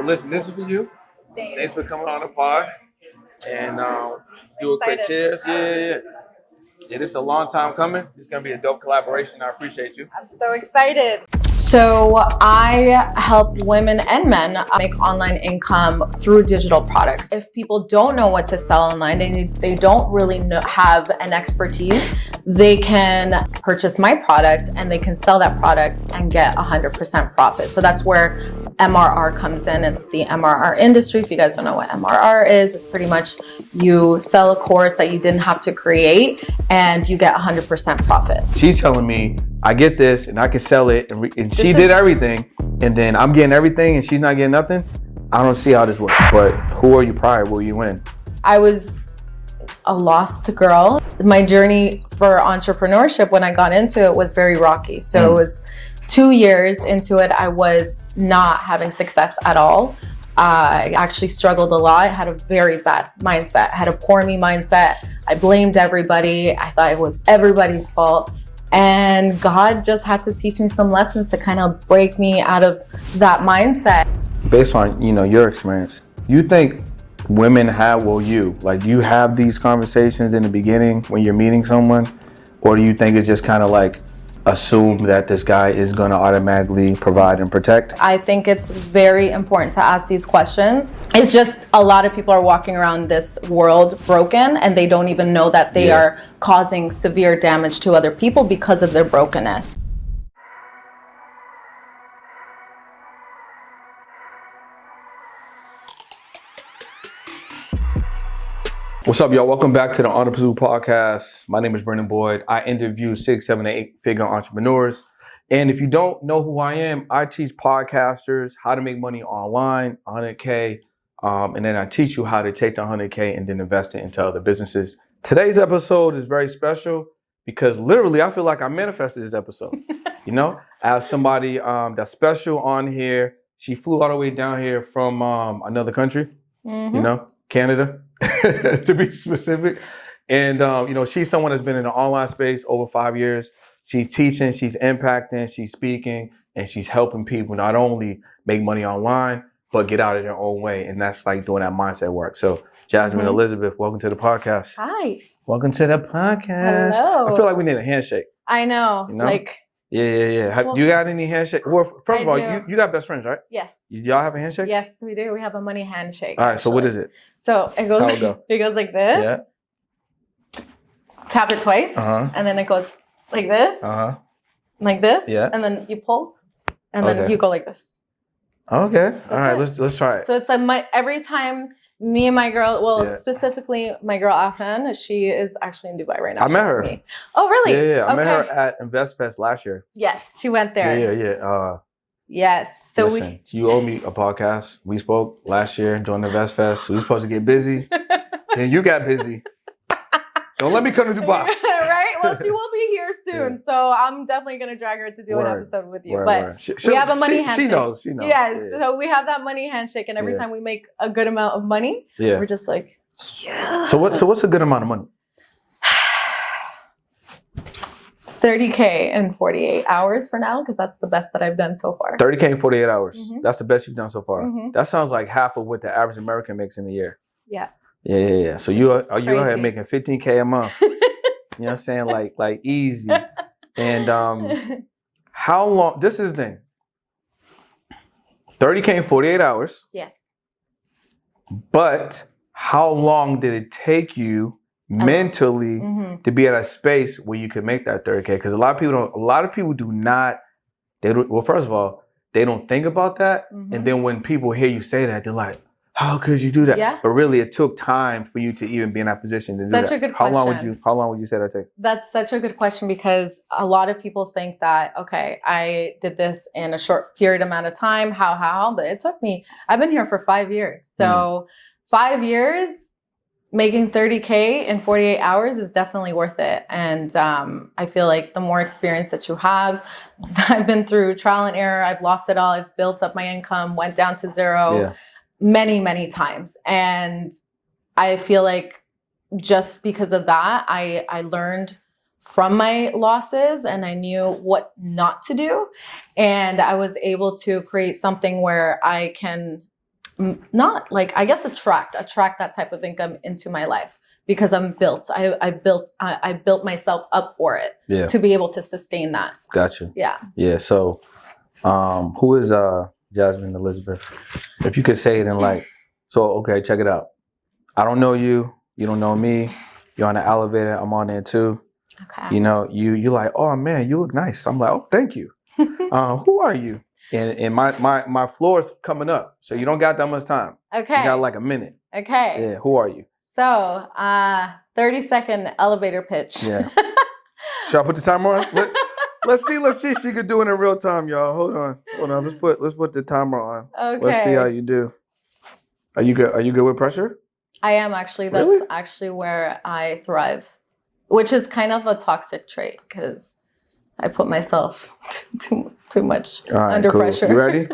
Well, listen, this is for you. Thanks for coming on the pod. And do a quick cheers. Yeah. This is a long time coming. It's going to be a dope collaboration. I appreciate you. I'm so excited. So I help women and men make online income through digital products. If people don't know what to sell online, they don't really have an expertise, they can purchase my product and they can sell that product and get 100% profit. So that's where MRR comes in. It's the MRR industry. If you guys don't know what MRR is, it's pretty much you sell a course that you didn't have to create and you get 100% profit. She's telling me I get this and I can sell it and she did everything and then I'm getting everything and she's not getting nothing. I don't see how this works. But who are you prior? Were you in? I was a lost girl. My journey for entrepreneurship when I got into it was very rocky. So it was 2 years into it, I was not having success at all. I actually struggled a lot. I had a very bad mindset. I had a poor me mindset. I blamed everybody. I thought it was everybody's fault. And God just had to teach me some lessons to kind of break me out of that mindset. Based on, your experience, you think women do you have these conversations in the beginning when you're meeting someone? Or do you think it's just kind of like assume that this guy is going to automatically provide and protect? I think it's very important to ask these questions. It's just a lot of people are walking around this world broken and they don't even know that they are causing severe damage to other people because of their brokenness. What's up, y'all? Welcome back to the Entrepreneurship podcast. My name is Brendan Boyd. I interview 6, 7, and 8-figure entrepreneurs. And if you don't know who I am, I teach podcasters how to make money online, 100K. And then I teach you how to take the 100K and then invest it into other businesses. Today's episode is very special because literally I feel like I manifested this episode. I have somebody that's special on here. She flew all the way down here from another country, Canada. To be specific. And, she's someone that's been in the online space over 5 years. She's teaching, she's impacting, she's speaking, and she's helping people not only make money online, but get out of their own way. And that's like doing that mindset work. So Jasmine Elizabeth, welcome to the podcast. Hi. Welcome to the podcast. Hello. I feel like we need a handshake. I know. Yeah. You got any handshake? Well, first of all, you got best friends, right? Yes. Y'all have a handshake? Yes, we do. We have a money handshake. All right. So what is it? So it goes. It goes like this. Yeah. Tap it twice, and then it goes like this, like this, and then you pull, and then you go like this. Okay. All right. Let's try it. So it's like every time. Me and my girl, specifically my girl Afnan, she is actually in Dubai right now. I met her. Oh, really? Yeah. I met her at InvestFest last year. Yes, she went there. Yeah. Yes. So listen, you owe me a podcast. We spoke last year during the InvestFest. We were supposed to get busy. Then you got busy. Don't let me come to Dubai. Right? Well, she will be here soon. So I'm definitely going to drag her to do an episode with you. We have a money handshake. She knows. Yes. Yeah. So we have that money handshake. And every time we make a good amount of money, we're just like, So what's a good amount of money? 30K in 48 hours for now, because that's the best that I've done so far. 30K in 48 hours. That's the best you've done so far. That sounds like half of what the average American makes in a year. Yeah. Yeah. So you out here making 15K a month. You know what I'm saying? Like easy. And how long, this is the thing. 30K in 48 hours. Yes. But how long did it take you mentally to be at a space where you can make that 30K? Because a lot of people do not, well, first of all, they don't think about that. And then when people hear you say that, they're like, how could you do that? Yeah. But really, it took time for you to even be in that position to do that. Such a good question. question. How long would you say that take? That's such a good question because a lot of people think that, okay, I did this in a short period amount of time. How? But it took me, I've been here for 5 years. So 5 years, making 30K in 48 hours is definitely worth it. And I feel like the more experience that you have, I've been through trial and error. I've lost it all. I've built up my income, went down to zero many, many times. And I feel like just because of that, I learned from my losses and I knew what not to do. And I was able to create something where I can not like, I guess, attract that type of income into my life, because I built myself up for it to be able to sustain that. Gotcha. Yeah. Yeah. So, who is Jasmine Elizabeth? If you could say it in like, so okay, check it out. I don't know you. You don't know me. You're on the elevator. I'm on there too. Okay. You know, you're like, oh man, you look nice. I'm like, oh, thank you. Who are you? And my floor is coming up, so you don't got that much time. Okay. You got like a minute. Okay. Yeah. Who are you? So, 30-second elevator pitch. Yeah. Should I put the timer on? Let's see if she could do it in real time, y'all. Hold on. Let's put the timer on. Okay. Let's see how you do. Are you good with pressure? I am actually. That's Really? actually where I thrive, which is kind of a toxic trait because I put myself too much under pressure. You ready?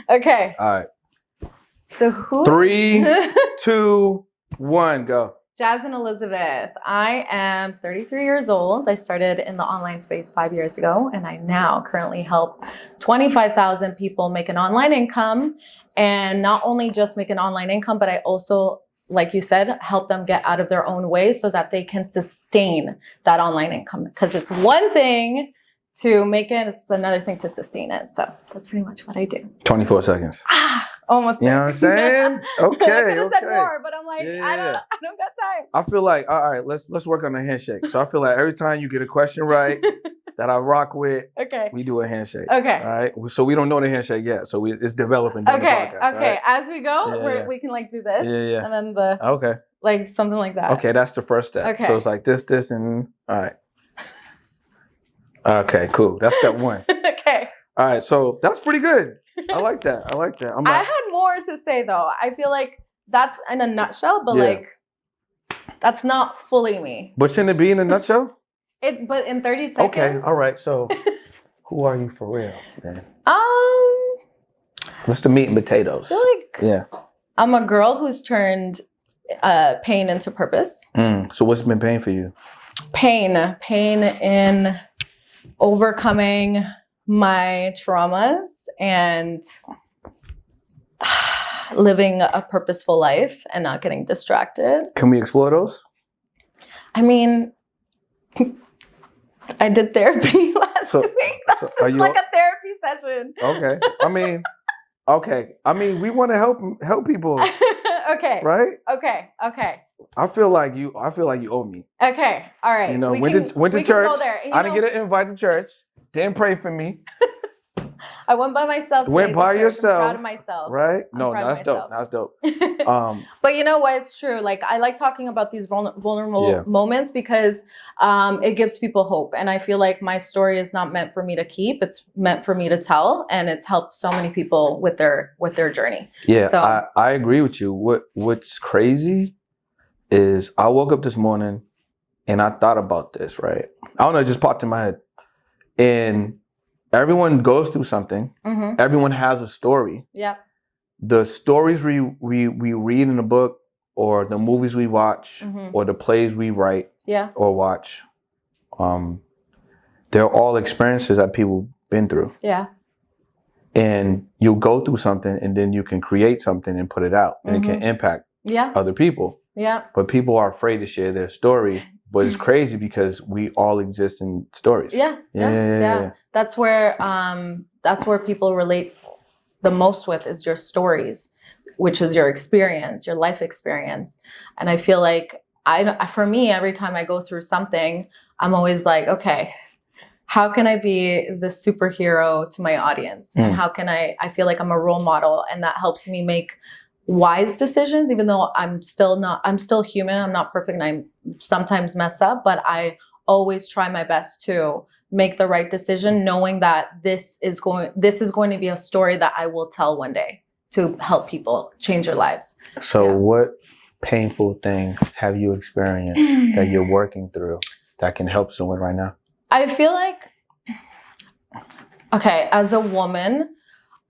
Okay. All right. So who? 3, 2, 1, go. Jasmine Elizabeth. I am 33 years old. I started in the online space 5 years ago, and I now currently help 25,000 people make an online income. And not only just make an online income, but I also, like you said, help them get out of their own way so that they can sustain that online income. Because it's one thing to make it, it's another thing to sustain it. So that's pretty much what I do. 24 seconds. Almost. You know what I'm saying? Okay. I could have said more, but I'm like, I don't got time. I feel like, all right, let's work on the handshake. So I feel like every time you get a question right that I rock with, we do a handshake. Okay. All right. So we don't know the handshake yet. So it's developing during the podcast. Okay. Right? As we go, we can like do this. Yeah. And then like something like that. Okay, that's the first step. Okay. So it's like this, and all right. Okay, cool. That's step 1. Okay. All right, so that's pretty good. I like that. I had more to say though. I feel like that's in a nutshell, but like that's not fully me. But shouldn't it be in a nutshell? But in 30 seconds. Okay, all right. So who are you for real, man? What's the meat and potatoes? I feel like I'm a girl who's turned pain into purpose. So what's been pain for you? Pain in overcoming my traumas and living a purposeful life and not getting distracted. Can we explore those? I mean, I did therapy last week. This is like a therapy session. Okay. I mean, we want to help people. Okay. Right? Okay. I feel like you owe me. Okay. All right. You know, we went to church. Go there. I didn't get an invite to church. Didn't pray for me. I went by myself. Went by yourself. I'm proud of myself. Right? No, that's dope. That's dope. But you know what? It's true. Like I like talking about these vulnerable moments because it gives people hope. And I feel like my story is not meant for me to keep. It's meant for me to tell. And it's helped so many people with their journey. Yeah, so, I agree with you. What's crazy is I woke up this morning and I thought about this, right? I don't know, it just popped in my head. And everyone goes through something. Mm-hmm. Everyone has a story. Yeah. The stories we read in a book or the movies we watch or the plays we write or watch, they're all experiences that people been through. Yeah. And you'll go through something and then you can create something and put it out and it can impact other people. Yeah. But people are afraid to share their story. But it's crazy because we all exist in stories. Yeah. That's where people relate the most with is your stories, which is your experience, your life experience. And I feel like for me, every time I go through something, I'm always like, okay, how can I be the superhero to my audience? And how can I feel like I'm a role model, and that helps me make wise decisions, even though I'm still human. I'm not perfect and I sometimes mess up, but I always try my best to make the right decision, knowing that this is going to be a story that I will tell one day to help people change their lives. So what painful thing have you experienced that you're working through that can help someone right now? I feel like, as a woman,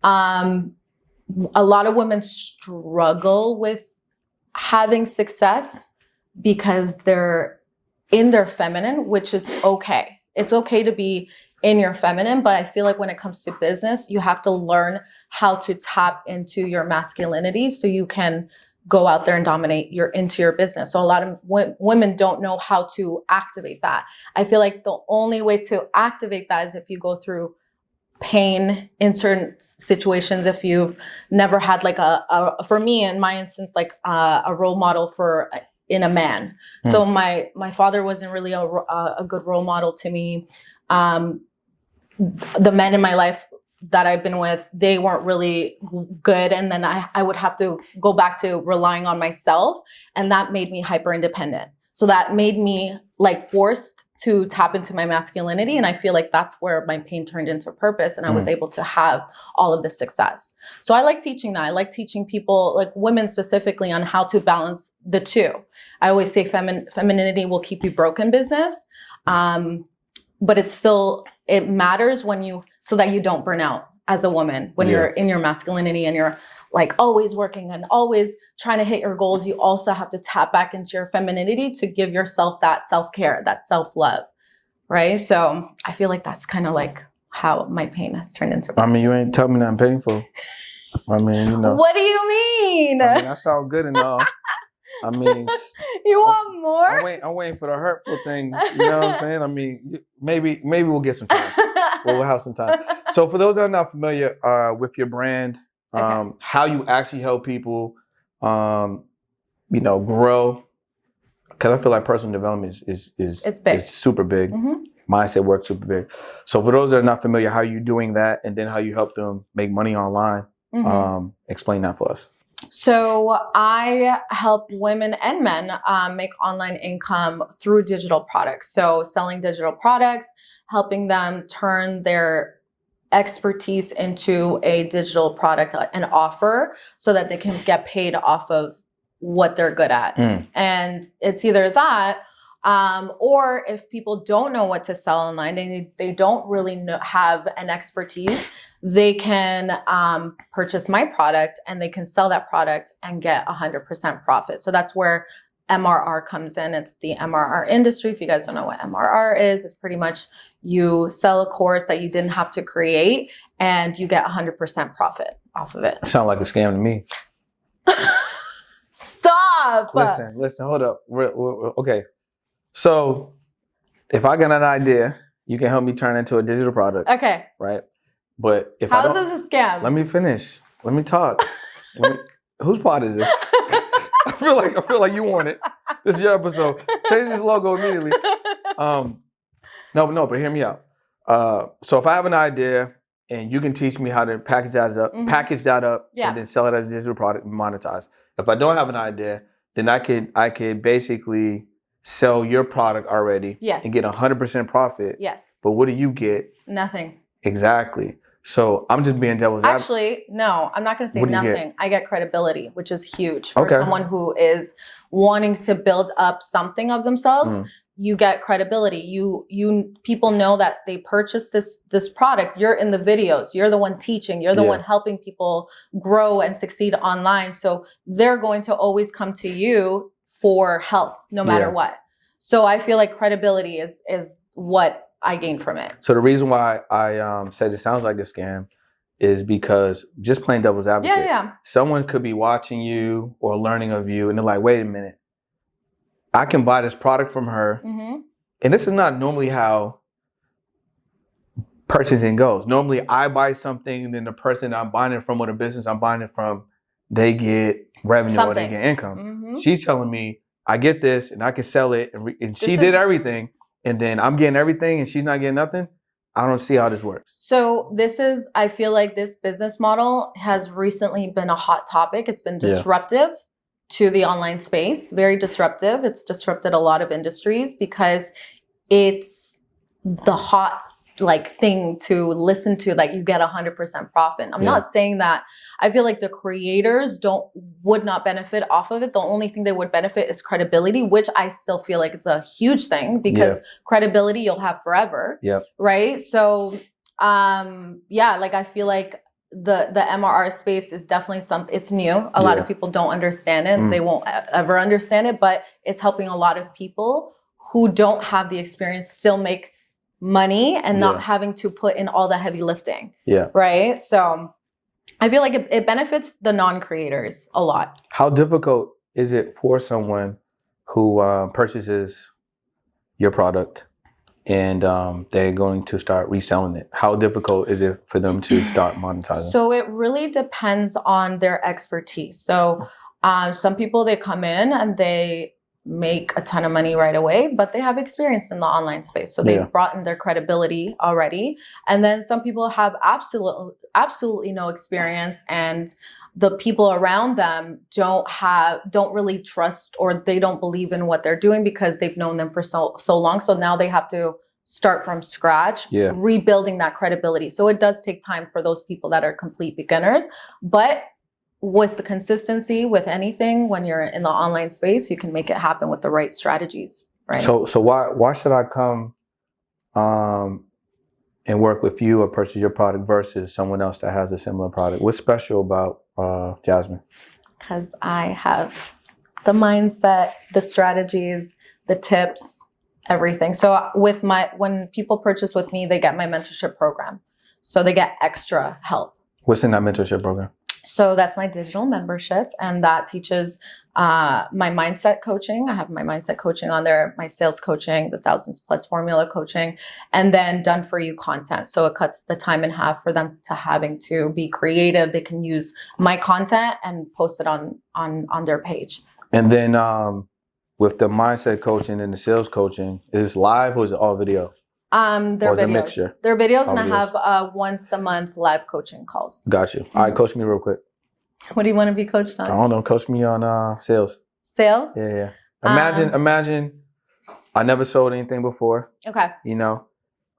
a lot of women struggle with having success because they're in their feminine, which is okay. It's okay to be in your feminine. But I feel like when it comes to business, you have to learn how to tap into your masculinity so you can go out there and dominate into your business. So a lot of women don't know how to activate that. I feel like the only way to activate that is if you go through pain in certain situations. If you've never had like for me in my instance, like a role model in a man. So my father wasn't really a good role model to me. The men in my life that I've been with, they weren't really good. And then I would have to go back to relying on myself. And that made me hyper independent. So that made me like forced to tap into my masculinity. And I feel like that's where my pain turned into purpose. And I was able to have all of this success. So I like teaching that. I like teaching people, like women specifically, on how to balance the two. I always say femininity will keep you broke in business. But it matters so that you don't burn out as a woman when you're in your masculinity and you're like always working and always trying to hit your goals. You also have to tap back into your femininity to give yourself that self-care, that self-love, right? So I feel like that's kind of like how my pain has turned into purpose. I mean, you ain't telling me nothing painful. I mean, you know. What do you mean? I mean, that sounds good enough. I mean, you want more? I'm waiting for the hurtful things. You know what I'm saying? I mean, maybe we'll get some time. We'll have some time. So for those that are not familiar with your brand, how you actually help people, grow, because I feel like personal development is big. Is super big. Mindset work super big. So for those that are not familiar, how you doing that, and then how you help them make money online, explain that for us. So I help women and men make online income through digital products. So selling digital products, helping them turn their expertise into a digital product and offer so that they can get paid off of what they're good at. And it's either that, or if people don't know what to sell online, they don't really have an expertise, they can purchase my product and they can sell that product and get 100% profit. So that's where MRR comes in. It's the MRR industry. If you guys don't know what MRR is, it's pretty much you sell a course that you didn't have to create and you get 100% profit off of it. Sound like a scam to me. Stop. Listen, hold up. Okay. So if I get an idea, you can help me turn it into a digital product. Okay. Right? But if How is this a scam? Let me finish. Let me talk. Whose part is this? I feel like you want it. This is your episode. Change this logo immediately. No, but hear me out. So if I have an idea and you can teach me how to package that up, and then sell it as a digital product and monetize. If I don't have an idea, then I could basically sell your product already and get 100% profit. Yes. But what do you get? Nothing. Exactly. So I'm just being devil's advocate. Actually, no, I'm not going to say nothing. I get credibility, which is huge for someone who is wanting to build up something of themselves. You get credibility. You people know that they purchased this product. You're in the videos. You're the one teaching. You're the one helping people grow and succeed online. So they're going to always come to you for help, no matter what. So I feel like credibility is what I gain from it. So the reason why I said it sounds like a scam is because, just plain devil's advocate, someone could be watching you or learning of you and they're like, wait a minute, I can buy this product from her. And this is not normally how purchasing goes. Normally I buy something and then the person I'm buying it from or the business I'm buying it from, they get revenue or they get income. She's telling me I get this and I can sell it and she did everything. And then I'm getting everything and she's not getting nothing. I don't see how this works. So I feel like this business model has recently been a hot topic. It's been disruptive to the online space, very disruptive. It's disrupted a lot of industries because it's the hot thing to listen to, like you get 100% profit. I'm not saying that. I feel like the creators would not benefit off of it. The only thing they would benefit is credibility, which I still feel like it's a huge thing because credibility you'll have forever. Right. So I feel like the MRR space is definitely something. It's new. A lot of people don't understand it. They won't ever understand it, but it's helping a lot of people who don't have the experience still make money and Yeah. not having to put in all the heavy lifting. Yeah. Right. So I feel like it benefits the non-creators a lot. How difficult is it for someone who purchases your product and they're going to start reselling it? How difficult is it for them to start monetizing? So it really depends on their expertise. So some people, they come in and they make a ton of money right away, but they have experience in the online space. So they've brought in their credibility already. And then some people have absolutely no experience, and the people around them don't really trust, or they don't believe in what they're doing because they've known them for so long. So now they have to start from scratch, rebuilding that credibility. So it does take time for those people that are complete beginners, but with the consistency with anything, when you're in the online space, you can make it happen with the right strategies, right? So why should I come and work with you or purchase your product versus someone else that has a similar product? What's special about Jasmine? Because I have the mindset, the strategies, the tips, everything. So when people purchase with me, they get my mentorship program. So they get extra help. What's in that mentorship program? So that's my digital membership, and that teaches my mindset coaching. I have my mindset coaching on there, my sales coaching, the 1000+ formula coaching, and then done for you content. So it cuts the time in half for them to having to be creative. They can use my content and post it on their page. And then with the mindset coaching and the sales coaching, is it live or is it all video? They're videos. Mixture? They're videos, and videos. I have once a month live coaching calls. Got you. All right, coach me real quick. What do you want to be coached on? I don't know. Coach me on sales. Sales? Yeah. Imagine I never sold anything before. Okay. You know,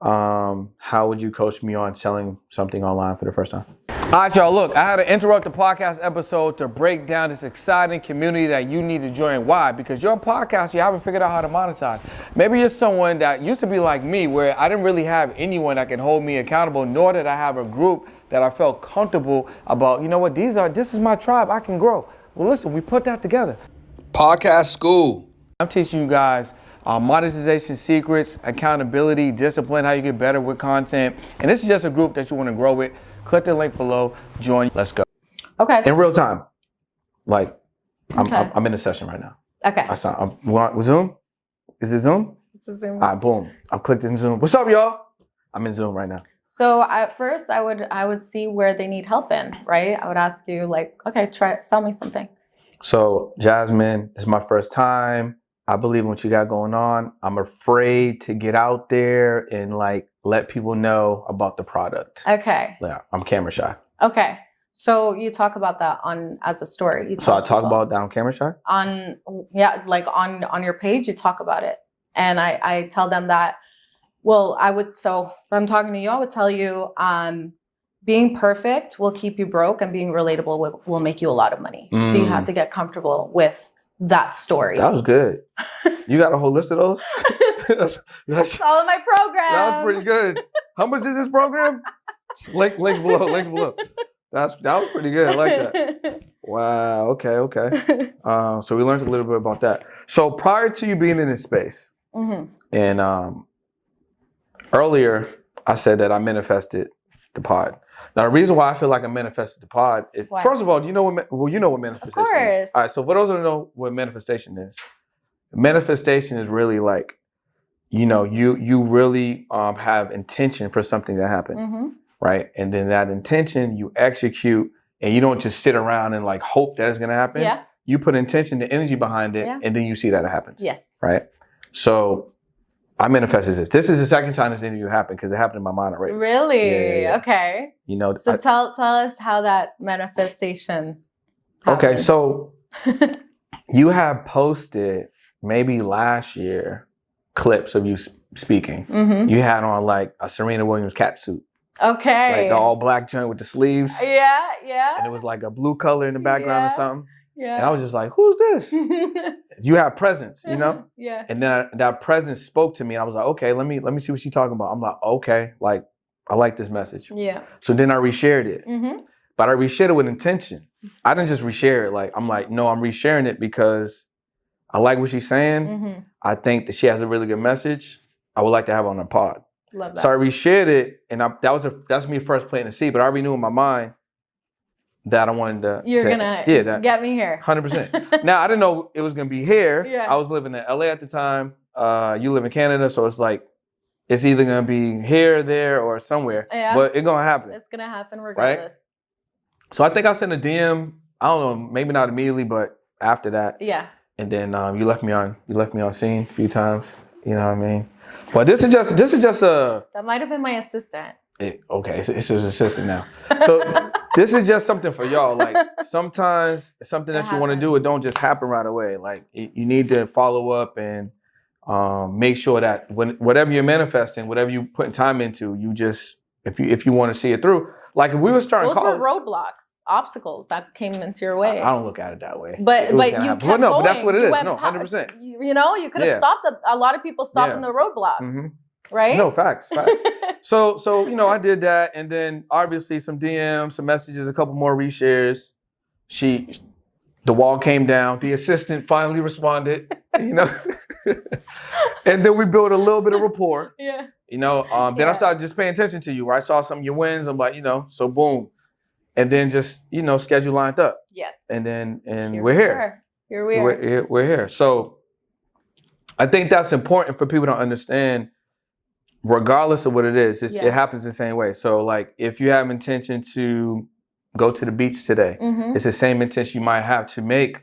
how would you coach me on selling something online for the first time? All right, y'all, look, I had to interrupt the podcast episode to break down this exciting community that you need to join. Why? Because you're a podcast, you haven't figured out how to monetize. Maybe you're someone that used to be like me, where I didn't really have anyone that can hold me accountable, nor did I have a group that I felt comfortable about. You know what, this is my tribe, I can grow. Well, listen, we put that together. Podcast School. I'm teaching you guys monetization secrets, accountability, discipline, how you get better with content. And this is just a group that you want to grow with. Click the link below, join, let's go. Okay. In real time. Like, I'm in a session right now. Okay. With Zoom? Is it Zoom? It's a Zoom. All right, boom. I'm clicked in Zoom. What's up, y'all? I'm in Zoom right now. So at first, I would see where they need help in, right? I would ask you, like, okay, sell me something. So, Jasmine, this is my first time. I believe in what you got going on. I'm afraid to get out there and like let people know about the product. Okay. Yeah, I'm camera shy. Okay. So you talk about that as a story. So I talk about that on camera shy? Like on your page, you talk about it. And I tell them that, well, so if I'm talking to you, I would tell you, being perfect will keep you broke, and being relatable will make you a lot of money. So you have to get comfortable with that story. That was good. You got a whole list of those? That's all in my program. That was pretty good. How much is this program? Links below. That was pretty good. I like that. Wow. Okay. So we learned a little bit about that. So prior to you being in this space, and earlier I said that I manifested the pod. Now, the reason why I feel like I manifested the pod is, first of all, you know what manifestation is. Of course. All right, so for those who don't know what manifestation is, manifestation is really like, you really have intention for something to happen, right? And then that intention you execute, and you don't just sit around and like hope that it's going to happen. Yeah. You put intention, the energy behind it, and then you see that it happens. Yes. Right? So I manifested this. This is the second time this interview happened because it happened in my mind already. Really? Yeah. Okay. So tell us how that manifestation happened. Okay, so you have posted maybe last year clips of you speaking. You had on like a Serena Williams catsuit. Okay. Like the all black joint with the sleeves. Yeah. And it was like a blue color in the background or something. Yeah. And I was just like, who's this? You have presence, Yeah. And then that presence spoke to me, and I was like, okay, let me see what she's talking about. I'm like, okay, like I like this message. Yeah. So then I reshared it, but I reshared it with intention. I didn't just reshare it. Like I'm like, no, I'm resharing it because I like what she's saying. I think that she has a really good message. I would like to have her on the pod. Love that. So I reshared it, and that's me first planting the seed. But I already knew in my mind that I wanted to. You're gonna get me here. 100%. Now I didn't know it was gonna be here. Yeah. I was living in LA at the time. You live in Canada, so it's like it's either gonna be here, there, or somewhere. Yeah. But it's gonna happen. It's gonna happen regardless. Right? So I think I sent a DM. I don't know, maybe not immediately, but after that. Yeah. And then you left me on scene a few times. You know what I mean? But this is just a. That might have been my assistant. Okay, it's his assistant now. So this is just something for y'all. Like sometimes something that you want to do, it don't just happen right away. Like you need to follow up and make sure that whatever you're manifesting, whatever you putting time into, you just if you want to see it through. Like if we were starting, those were roadblocks, obstacles that came into your way. I don't look at it that way. But you kept going. But that's what it is. No, 100%. You know, you could have stopped. A lot of people stopped in the roadblocks. Mm-hmm. Right? No, facts. So you know, I did that, and then obviously some DMs, some messages, a couple more reshares. The wall came down. The assistant finally responded. You know, and then we built a little bit of rapport. Yeah. You know, then I started just paying attention to you. Right? I saw some of your wins. I'm like, you know, so boom, and then just schedule lined up. Yes. And we're here. Here we are. We're here. So I think that's important for people to understand. Regardless of what it is, it happens the same way. So like if you have intention to go to the beach today, it's the same intention you might have to make,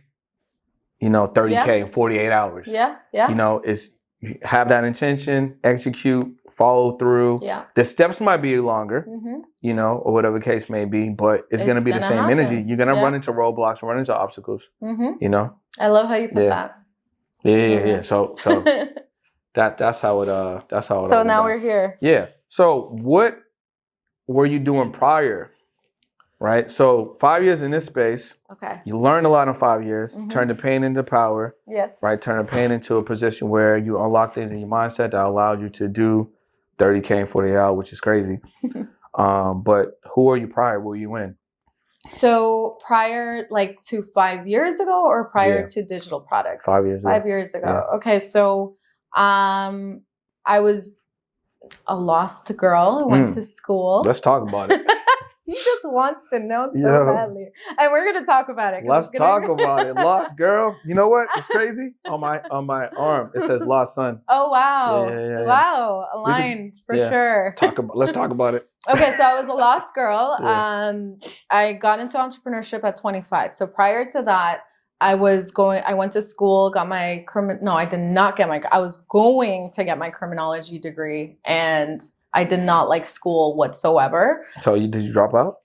$30K in 48 hours. Yeah. You have that intention, execute, follow through. Yeah. The steps might be longer, or whatever the case may be, but it's going to be the same energy. You're going to run into roadblocks and run into obstacles, I love how you put that. Yeah. So That's how it. So now we're here. Yeah. So what were you doing prior? Right. So 5 years in this space. Okay. You learned a lot in 5 years. Turned the pain into power. Yes. Right. Turn the pain into a position where you unlock things in your mindset that allowed you to do 30K in 48 hours, which is crazy. But who were you prior? What were you in? So prior, like to 5 years ago, or prior to digital products? 5 years. 5 years ago. Yeah. Okay. So. I was a lost girl. I went to school. Let's talk about it. He just wants to know so badly. And we're going to talk about it. Let's talk about it. Lost girl. You know what? It's crazy. On my arm, it says lost son. Oh, wow. Yeah. Wow. Aligned for sure. Let's talk about it. Okay. So I was a lost girl. Yeah. I got into entrepreneurship at 25. So prior to that, I went to school, got my I did not get I was going to get my criminology degree, and I did not like school whatsoever. So did you drop out?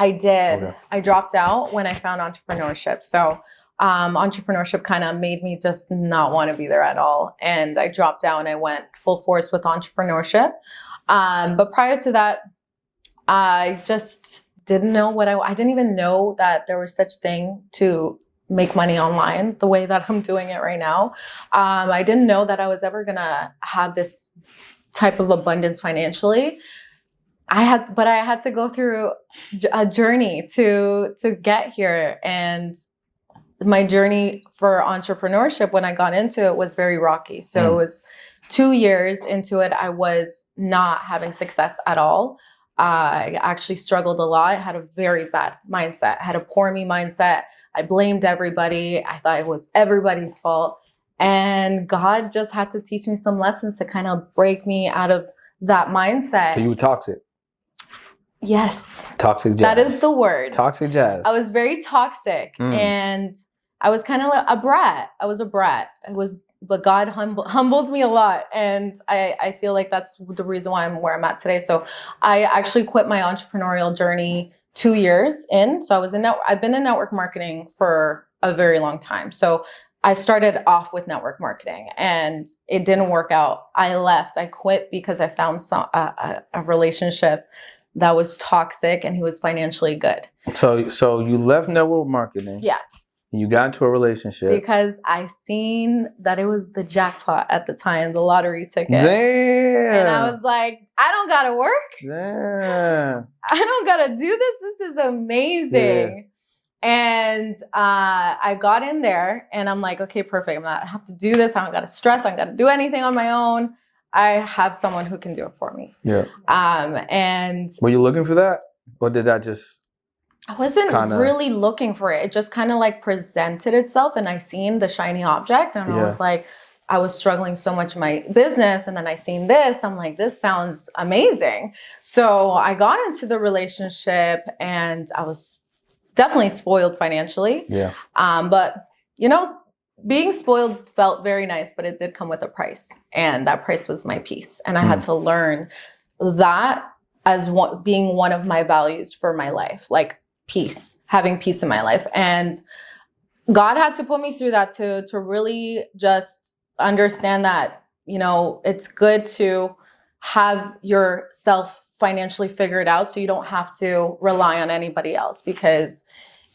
I did. Okay. I dropped out when I found entrepreneurship. So entrepreneurship kind of made me just not want to be there at all. And I dropped out and I went full force with entrepreneurship. But prior to that, I just didn't know I didn't even know that there was such thing to make money online the way that I'm doing it right now. I didn't know that I was ever gonna have this type of abundance financially. I had to go through a journey to get here, and my journey for entrepreneurship when I got into it was very rocky. So it was 2 years into it, I was not having success at all. I actually struggled a lot. I had a very bad mindset. I had a poor me mindset. I blamed everybody. I thought it was everybody's fault. And God just had to teach me some lessons to kind of break me out of that mindset. So you were toxic? Yes. Toxic jazz. That is the word. Toxic jazz. I was very toxic and I was kind of like a brat. I was a brat. But God humbled me a lot. And I feel like that's the reason why I'm where I'm at today. So I actually quit my entrepreneurial journey 2 years in. So I've been in network marketing for a very long time. So I started off with network marketing and it didn't work out. I left. I quit because I found a relationship that was toxic and he was financially good. So you left network marketing. Yeah. You got into a relationship. Because I seen that it was the jackpot at the time, the lottery ticket. Damn. And I was like, I don't gotta work. Damn. I don't gotta do this. This is amazing. Yeah. And I got in there and I'm like, okay, perfect. I have to do this. I don't gotta stress. I don't gotta do anything on my own. I have someone who can do it for me. Yeah. And were you looking for that, or did that just? I wasn't really looking for it. It just kind of like presented itself, and I seen the shiny object, and I was like, I was struggling so much in my business, and then I seen this. I'm like, this sounds amazing. So I got into the relationship, and I was definitely spoiled financially. Yeah. But you know, being spoiled felt very nice, but it did come with a price, and that price was my peace. And I had to learn that as being one of my values for my life, like peace, having peace in my life. And God had to put me through that to really just understand that, you know, it's good to have yourself financially figured out so you don't have to rely on anybody else, because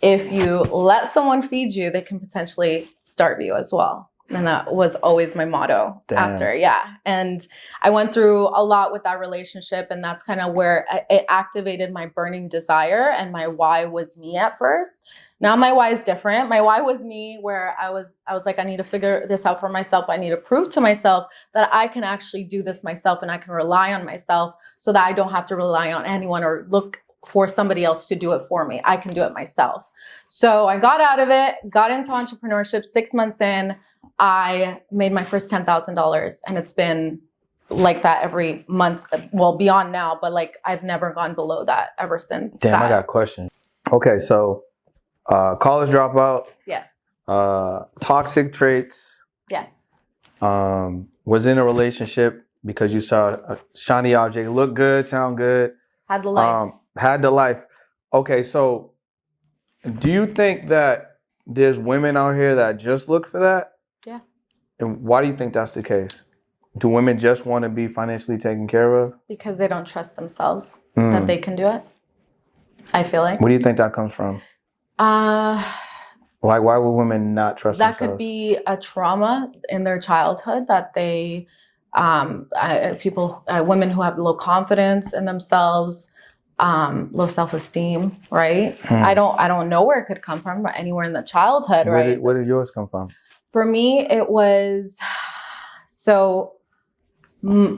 if you let someone feed you, they can potentially starve you as well. And that was always my motto after. Yeah. And I went through a lot with that relationship, and that's kind of where it activated my burning desire, and my why was me at first. Now my why is different. My why was me, where I was like, I need to figure this out for myself. I need to prove to myself that I can actually do this myself, and I can rely on myself so that I don't have to rely on anyone or look for somebody else to do it for me. I can do it myself. So I got out of it, got into entrepreneurship. 6 months in, I made my first $10,000, and it's been like that every month. Well, beyond now, but like I've never gone below that ever since. Damn, I got a question. Okay, so college dropout. Yes. Toxic traits. Yes. Was in a relationship because you saw a shiny object, look good, sound good. Had the life. Had the life. Okay, so do you think that there's women out here that just look for that? Yeah. And why do you think that's the case? Do women just want to be financially taken care of? Because they don't trust themselves that they can do it. I feel like. Where do you think that comes from? Why would women not trust themselves? That could be a trauma in their childhood that they, women who have low confidence in themselves, low self-esteem, right? I don't know where it could come from, but anywhere in the childhood, right? Where did yours come from? For me, it was so. So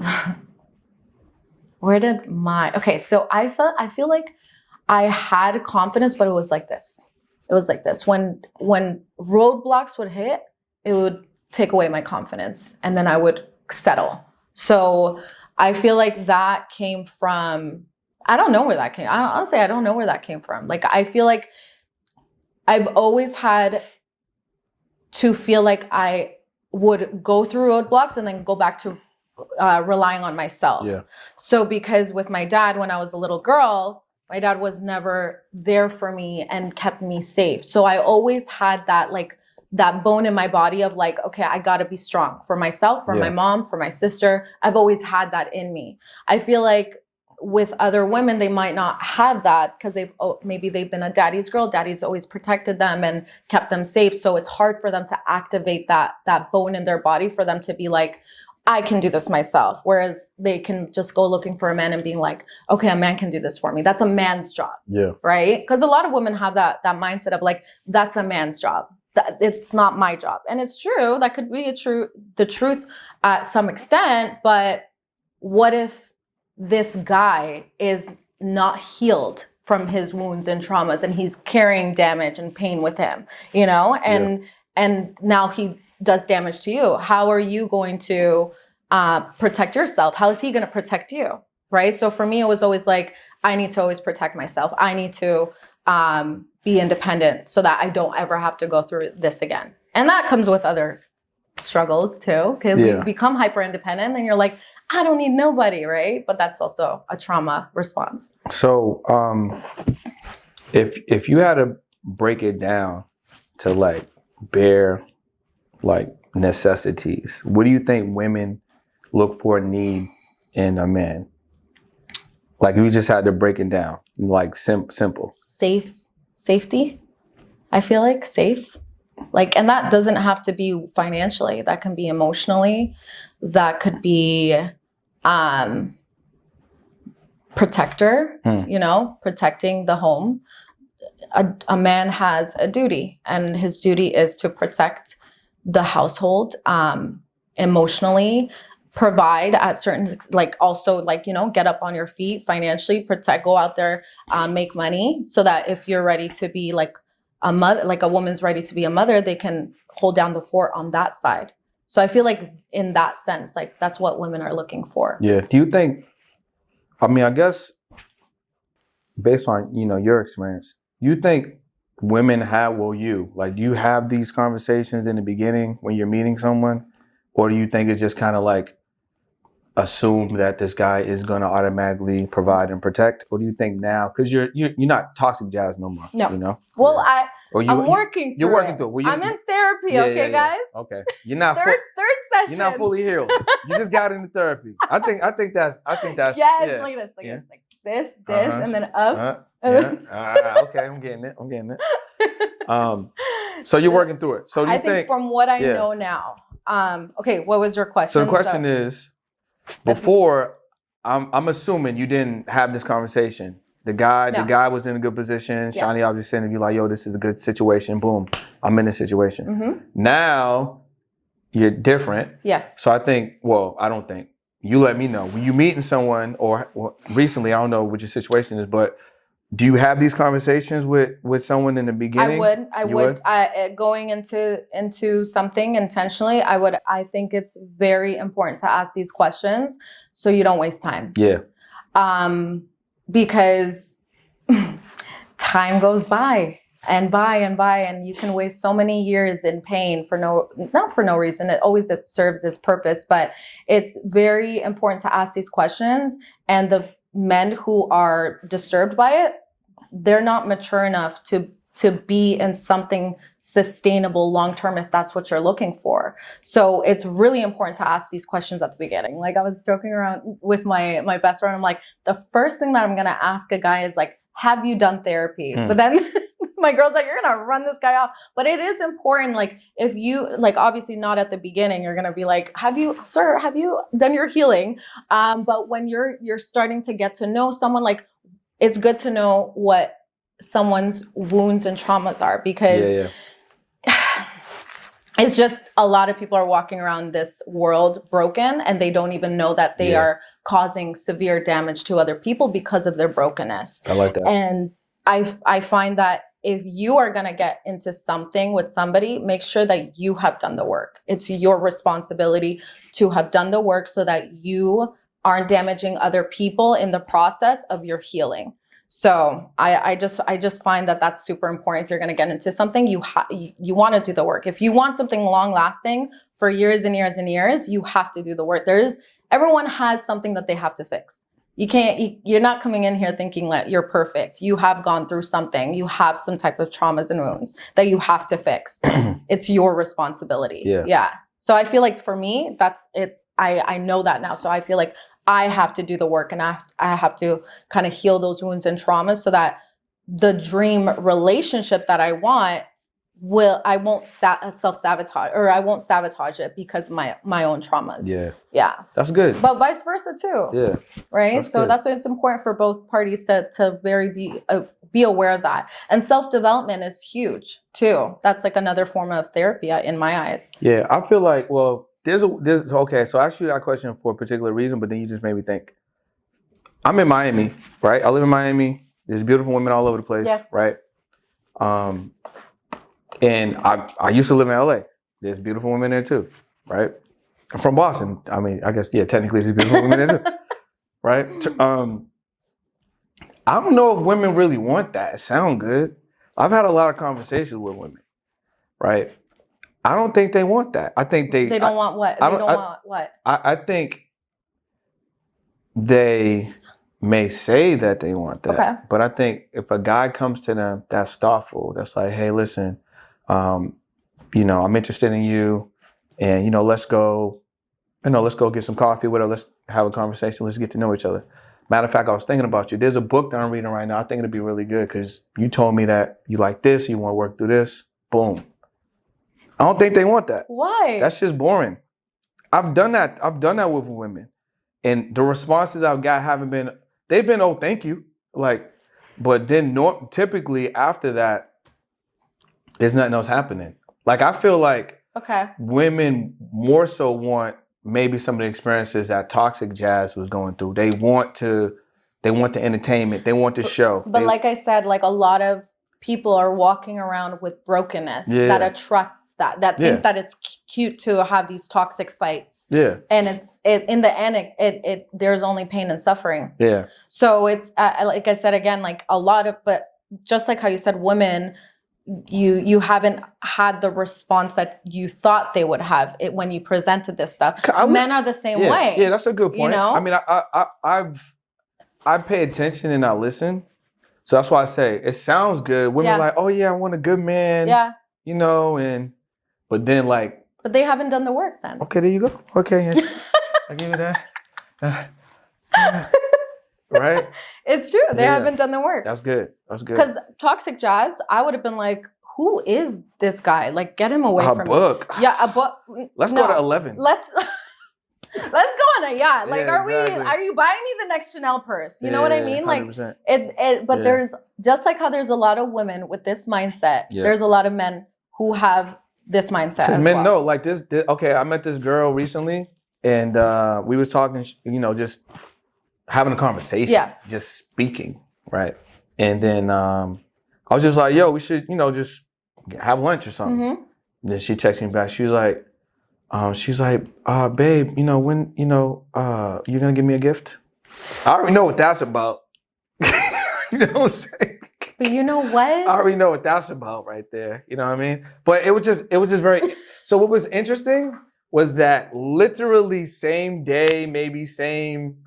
I feel like I had confidence, but it was like this. It was like this. When roadblocks would hit, it would take away my confidence, and then I would settle. So I feel like that came from. I don't know where that came. Honestly, I don't know where that came from. Like, I feel like I've always had to feel like I would go through roadblocks and then go back to relying on myself. Yeah. So because with my dad, when I was a little girl, my dad was never there for me and kept me safe. So I always had that, like, that bone in my body of like, okay, I got to be strong for myself, for my mom, for my sister. I've always had that in me. I feel like with other women, they might not have that because maybe they've been a daddy's girl. Daddy's always protected them and kept them safe. So it's hard for them to activate that bone in their body for them to be like, I can do this myself. Whereas they can just go looking for a man and being like, okay, a man can do this for me. That's a man's job. Yeah. Right? Because a lot of women have that mindset of like, that's a man's job. It's not my job. And it's true. That could be the truth at some extent. But what if this guy is not healed from his wounds and traumas, and he's carrying damage and pain with him, you know, and now he does damage to you? How are you going to protect yourself? How is he going to protect you? Right. So for me, it was always like, I need to always protect myself. I need to be independent so that I don't ever have to go through this again. And that comes with other struggles too, because you become hyper independent and you're like, I don't need nobody, right? But that's also a trauma response. So if you had to break it down to like bare like necessities, what do you think women look for, need in a man? Like, if you just had to break it down, like simple. Safety. I feel like safe. Like, and that doesn't have to be financially. That can be emotionally. That could be protector, you know, protecting the home. A man has a duty, and his duty is to protect the household emotionally, provide at certain, like also like, you know, get up on your feet financially, protect, go out there, make money, so that if you're ready to be like a mother, like a woman's ready to be a mother, they can hold down the fort on that side. So I feel like in that sense, like that's what women are looking for. Yeah. Do you think, I mean, I guess based on, you know, your experience, you think women have, do you have these conversations in the beginning when you're meeting someone? Or do you think it's just kind of like assume that this guy is going to automatically provide and protect? Or do you think now, because you're not toxic Jazz no more, No. you know? Well, yeah. I'm working through it. Well, I'm in therapy, okay, guys? Okay. You're not third session. You're not fully healed. You just got into therapy. I think that's yes, yeah. like this, like Yeah. this, and then up. Okay, I'm getting it. So you're working through it. So do you I think from what I know now. Okay, what was your question? So the question is, before, I'm assuming you didn't have this conversation. The guy was in a good position. Yeah. Shani obviously saying to you like, yo, this is a good situation. Boom, I'm in this situation. Mm-hmm. Now you're different. Yes. So I don't think. You let me know. When you meeting someone, or recently, I don't know what your situation is, but do you have these conversations with someone in the beginning? I would. Going into something intentionally, I think it's very important to ask these questions so you don't waste time. Yeah. Because time goes by and you can waste so many years in pain not for no reason. It serves its purpose, but it's very important to ask these questions. And the men who are disturbed by it, they're not mature enough to be in something sustainable long-term, if that's what you're looking for. So it's really important to ask these questions at the beginning. Like I was joking around with my best friend. I'm like, the first thing that I'm going to ask a guy is like, have you done therapy? But then my girl's like, you're going to run this guy off. But it is important. Like if you, like, obviously not at the beginning, you're going to be like, have you done your healing? But when you're starting to get to know someone, like it's good to know what someone's wounds and traumas are, because it's just a lot of people are walking around this world broken and they don't even know that they are causing severe damage to other people because of their brokenness. I like that. And I find that if you are going to get into something with somebody, make sure that you have done the work. It's your responsibility to have done the work so that you aren't damaging other people in the process of your healing. So I just find that that's super important. If you're going to get into something, you want to do the work. If you want something long lasting for years and years and years, you have to do the work. Everyone has something that they have to fix. You're not coming in here thinking that you're perfect. You have gone through something. You have some type of traumas and wounds that you have to fix. It's your responsibility. Yeah. So I feel like for me, that's it. I know that now. So I feel like I have to do the work, and I have to kind of heal those wounds and traumas so that the dream relationship that I want I won't self-sabotage, or I won't sabotage it because of my own traumas. Yeah. That's good. But vice versa too. Yeah. Right. That's why it's important for both parties to be aware of that. And self-development is huge too. That's like another form of therapy in my eyes. Yeah. I feel like, okay, so I asked you that question for a particular reason, but then you just made me think. I'm in Miami, right? I live in Miami. There's beautiful women all over the place, right? And I used to live in LA. There's beautiful women there too, right? I'm from Boston. I mean, I guess, technically there's beautiful women there too, right? I don't know if women really want that. It sounds good. I've had a lot of conversations with women, right? I don't think they want that. I think they don't want what? They don't want what? I think they may say that they want that, but I think if a guy comes to them that's thoughtful, that's like, hey, listen, I'm interested in you, and let's go get some coffee with her. Let's have a conversation. Let's get to know each other. Matter of fact, I was thinking about you. There's a book that I'm reading right now. I think it'd be really good because you told me that you like this, you want to work through this. Boom. I don't think they want that. Why? That's just boring. I've done that with women. And the responses I've got they've been, oh, thank you. But then typically after that, there's nothing else happening. I feel like women more so want maybe some of the experiences that toxic Jazz was going through. They want the entertainment. They want the show. But like I said, like a lot of people are walking around with brokenness that attract that think that it's cute to have these toxic fights. Yeah. And in the end, it there's only pain and suffering. Yeah. So it's like I said again, like a lot of, but just like how you said, women, you haven't had the response that you thought they would have it when you presented this stuff. Men are the same way. Yeah, that's a good point. You know? I mean, I pay attention and I listen. So that's why I say it sounds good. Women are like, oh yeah, I want a good man. Yeah. You know, but then like. But they haven't done the work then. Okay, there you go. Okay, I give you that. Right? It's true. They haven't done the work. That's good. Because toxic Jazz, I would have been like, who is this guy? Like, get him away from me. A book. Yeah, a book. Let's go to 11. Let's go on a yacht. Like, are you buying me the next Chanel purse? You know what I mean? 100%. Like but there's just like how there's a lot of women with this mindset, there's a lot of men who have this mindset as men know, like this, okay, I met this girl recently and we was talking, you know, just having a conversation, just speaking, right? And then I was just like, yo, we should, you know, just have lunch or something. Mm-hmm. And then she texted me back. She was like, babe, you know, when, you know, you're going to give me a gift? I already know what that's about. You know what I'm saying? But you know what? I already know what that's about right there. You know what I mean? But it was just very, so what was interesting was that literally same day, maybe same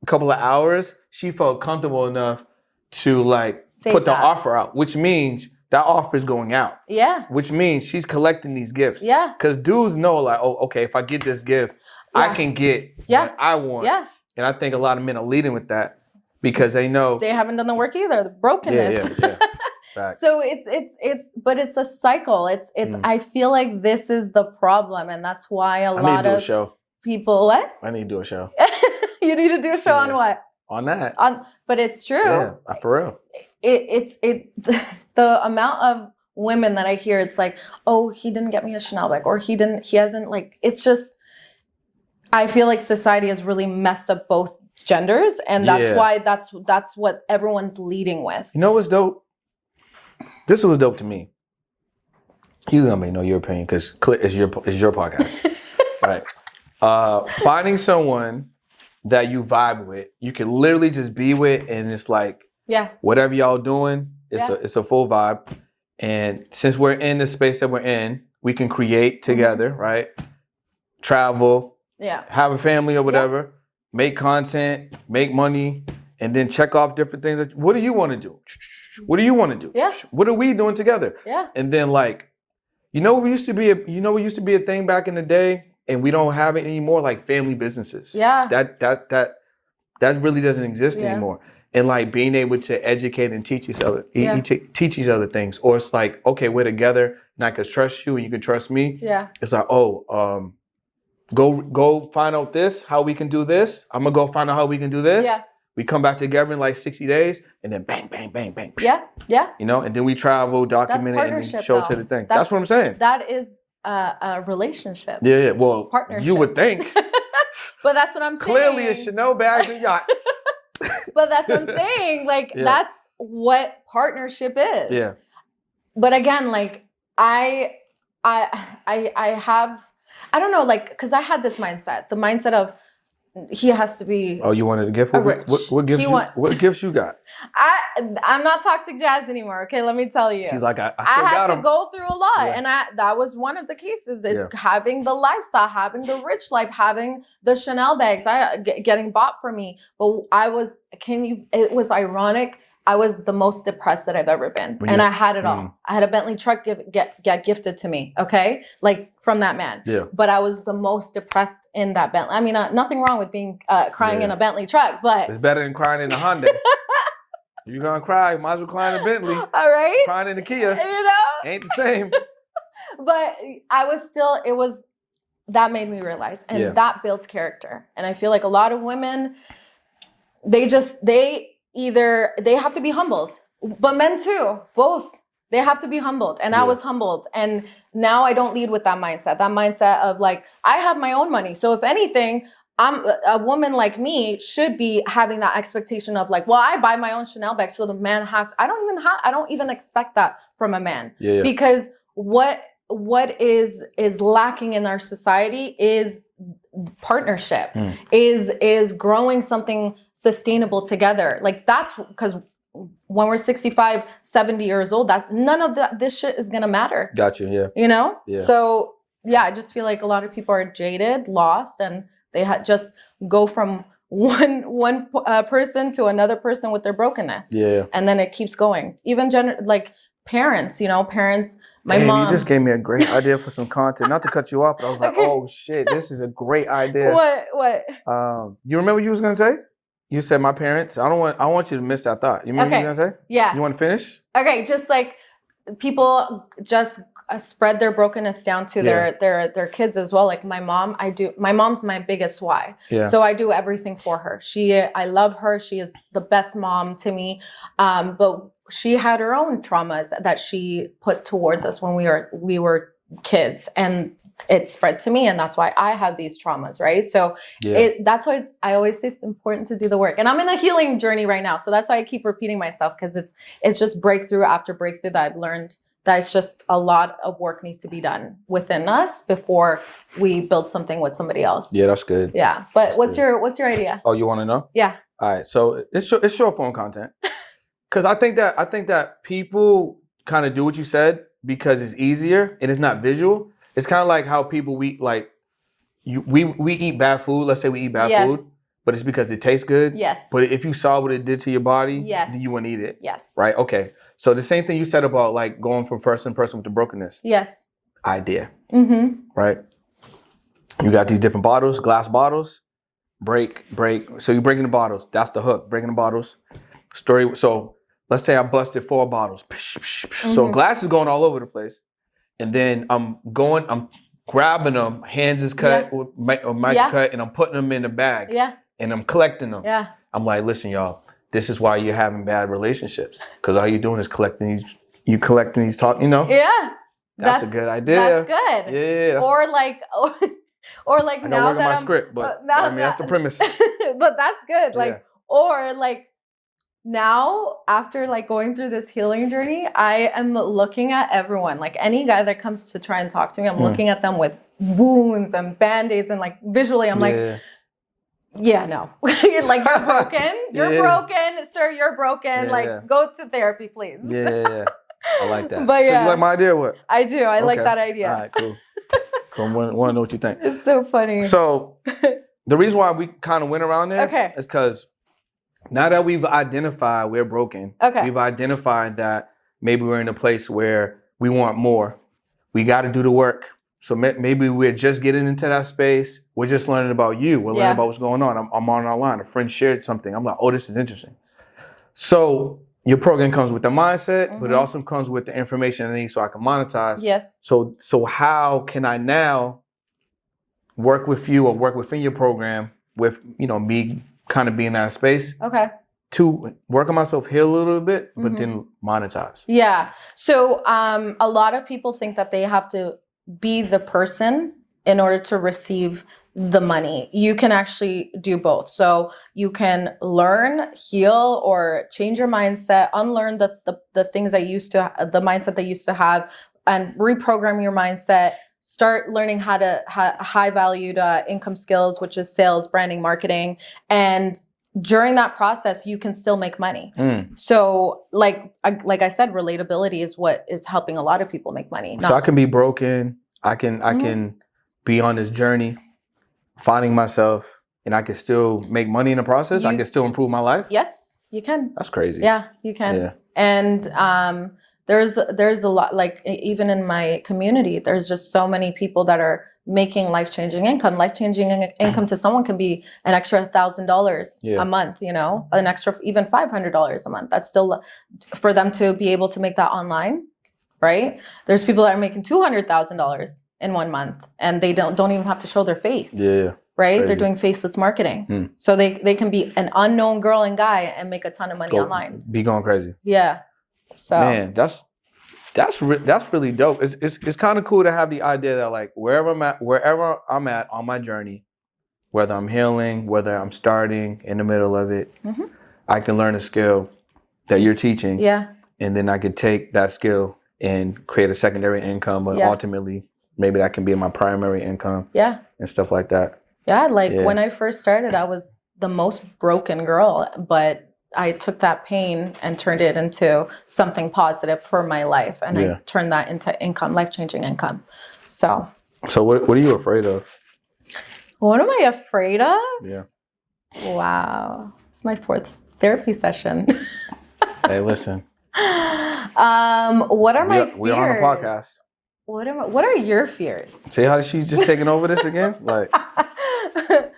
couple of hours, she felt comfortable enough to like put the offer out, which means that offer is going out. Yeah. Which means she's collecting these gifts. Yeah. Because dudes know like, oh, okay, if I get this gift, I can get what I want. Yeah. And I think a lot of men are leading with that because they know. They haven't done the work either, the brokenness. Yeah. So but it's a cycle. It's I feel like this is the problem. And that's why a lot of people, what? I need to do a show. You need to do a show on what? On that. But it's true. Yeah, for real. The amount of women that I hear, it's like, oh, he didn't get me a Chanel bag, or he hasn't, like, it's just, I feel like society has really messed up both genders, and that's why that's what everyone's leading with. You know what's dope? This was dope to me. You let me know your opinion because it's your podcast, right? Finding someone that you vibe with, you can literally just be with, and it's like, whatever y'all doing, it's a full vibe. And since we're in the space that we're in, we can create together, right? Travel, have a family or whatever, make content, make money, and then check off different things. What do you want to do? What do you want to do? Yeah. What are we doing together? Yeah. And then like, what used to be a thing back in the day, and we don't have it anymore, like family businesses. Yeah. That really doesn't exist anymore. And like being able to educate and teach each other, teach each other things. Or it's like, okay, we're together and I can trust you and you can trust me. Yeah. It's like, go find out this, how we can do this. I'm gonna go find out how we can do this. Yeah. We come back together in like 60 days and then bang, bang, bang, bang. Yeah. Yeah. And then we travel, document it, and then show it to the thing. That's what I'm saying. That is a relationship. Yeah. Well, partnership. You would think. But that's what I'm saying. Clearly it's Chanel bags and yachts. But that's what I'm saying. Like, that's what partnership is. Yeah. But again, like, I don't know, like, because I had this mindset. The mindset of he has to be. Oh, you wanted a gift? What gifts you got? I'm not toxic Jazz anymore. Okay, let me tell you. She's like, I still got them. To go through a lot, and that was one of the cases. It's having the lifestyle, having the rich life, having the Chanel bags, getting bought for me. But it was ironic. I was the most depressed that I've ever been. And I had it all. I had a Bentley truck get gifted to me, okay? Like, from that man. Yeah. But I was the most depressed in that Bentley. I mean, nothing wrong with being crying in a Bentley truck, but... It's better than crying in a Honda. If you're going to cry, you might as well cry in a Bentley. All right? Crying in the Kia. Ain't the same. But that made me realize. And that builds character. And I feel like a lot of women, they have to be humbled, but men too, both. They have to be humbled. And I Yeah. was humbled. And now I don't lead with that mindset of like, I have my own money. So if anything, a woman like me should be having that expectation of like, well, I buy my own Chanel bag. So the man has, I don't even expect that from a man. Yeah. Because what is lacking in our society is partnership, is growing something sustainable together. Like that's because when we're 65, 70 years old, that none of this shit is going to matter. Got you. Yeah. You know? Yeah. So yeah, I just feel like a lot of people are jaded, lost, and they just go from one person to another person with their brokenness. Yeah. And then it keeps going. Even like parents, my mom. You just gave me a great idea for some content. Not to cut you off, but I was like, oh shit, this is a great idea. What? You remember what you was gonna say? You said my parents. I want you to miss that thought. You remember what you were gonna say? Yeah. You want to finish? Okay, just like people just spread their brokenness down to their kids as well. Like my mom, my mom's my biggest why. Yeah. So I do everything for her. I love her. She is the best mom to me. But she had her own traumas that she put towards us when we were kids, and it spread to me, and that's why I have these traumas, right? So that's why I always say it's important to do the work. And I'm in a healing journey right now, so that's why I keep repeating myself, because it's just breakthrough after breakthrough that I've learned that it's just a lot of work needs to be done within us before we build something with somebody else. Yeah, that's good. Yeah, but what's your idea? Oh, you want to know? Yeah. All right, so it's short form content, because I think that people kind of do what you said because it's easier and it's not visual. It's kind of like how people we eat bad food. Let's say we eat bad food, but it's because it tastes good. Yes. But if you saw what it did to your body, then you wouldn't eat it. Yes. Right. Okay. So the same thing you said about like going from person to person with the brokenness. Yes. Idea. Mm-hmm. Right. You got these different bottles, glass bottles. Break. So you're breaking the bottles. That's the hook. Breaking the bottles. Story. So let's say I busted 4 bottles. Mm-hmm. So glass is going all over the place. And then I'm grabbing them, hands is cut, or mic cut, and I'm putting them in the bag. Yeah. And I'm collecting them. Yeah. I'm like, listen, y'all, this is why you're having bad relationships. Because all you're doing is collecting these talk, Yeah. That's a good idea. That's good. Yeah. Or like I know now working that my I'm, script, but that's the premise. But that's good. Like, or like, now, after like going through this healing journey, I am looking at everyone, like any guy that comes to try and talk to me, I'm looking at them with wounds and band-aids, and like visually, I'm like, no, like you're broken, broken, sir, you're broken. Like, go to therapy, please. Yeah. I like that. But so you like my idea or what? I do. I like that idea. All right, cool. Want to know what you think. It's so funny. So the reason why we kind of went around there is because now that we've identified we're broken, we've identified that maybe we're in a place where we want more. We got to do the work. So maybe we're just getting into that space. We're just learning about you. We're learning about what's going on. I'm on our line. A friend shared something. I'm like, oh, this is interesting. So your program comes with the mindset, but it also comes with the information I need so I can monetize. Yes. So how can I now work with you or work within your program with, me kind of be in that space to work on myself, heal a little bit, but then monetize. Yeah. So a lot of people think that they have to be the person in order to receive the money. You can actually do both. So you can learn, heal, or change your mindset, unlearn the things the mindset that you used to have, and reprogram your mindset. Start learning how to high valued income skills, which is sales, branding, marketing. And during that process, you can still make money. So like I said, relatability is what is helping a lot of people make money. So I can be broken. I can be on this journey, finding myself, and I can still make money in the process. I can still improve my life. Yes, you can. That's crazy. Yeah, you can. Yeah. And there's a lot, like even in my community, there's just so many people that are making life-changing income. Life-changing income to someone can be an extra $1,000 a month, an extra even $500 a month. That's still for them to be able to make that online, right? There's people that are making $200,000 in 1 month, and they don't even have to show their face. Yeah. Right? They're doing faceless marketing. So they can be an unknown girl and guy and make a ton of money online. Be going crazy. Yeah. So man, that's That's really dope. It's kind of cool to have the idea that like wherever I'm at on my journey, whether I'm healing, whether I'm starting in the middle of it, I can learn a skill that you're teaching. Yeah. And then I could take that skill and create a secondary income, but ultimately maybe that can be my primary income. Yeah. And stuff like that. Yeah, like when I first started, I was the most broken girl, but I took that pain and turned it into something positive for my life. And I turned that into income, life-changing income. So what are you afraid of? What am I afraid of? Yeah. Wow. It's my 4th therapy session. Hey, listen. What are my fears? We're on a podcast. What are your fears? See how she's just taking over this again? Like,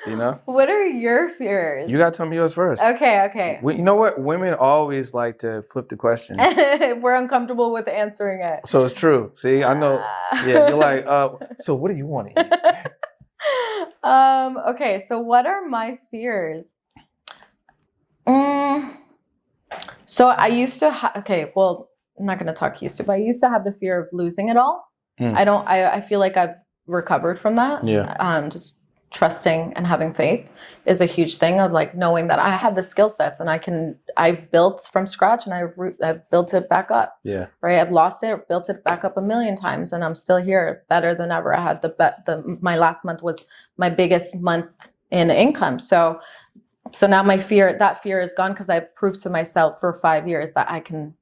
you know? What are your fears? You got to tell me yours first. Okay. You know what? Women always like to flip the question. We're uncomfortable with answering it. So it's true. See, I know. Yeah, you're like, so what do you want to eat? Okay, so what are my fears? So I used to I'm not going to talk used to, but I used to have the fear of losing it all. I feel like I've recovered from that. Yeah. Just trusting and having faith is a huge thing of like knowing that I have the skill sets and I've built from scratch and I've built it back up. Yeah. Right. I've lost it, built it back up 1,000,000 times and I'm still here better than ever. I had my last month was my biggest month in income. So now that fear is gone because I've proved to myself for 5 years that I can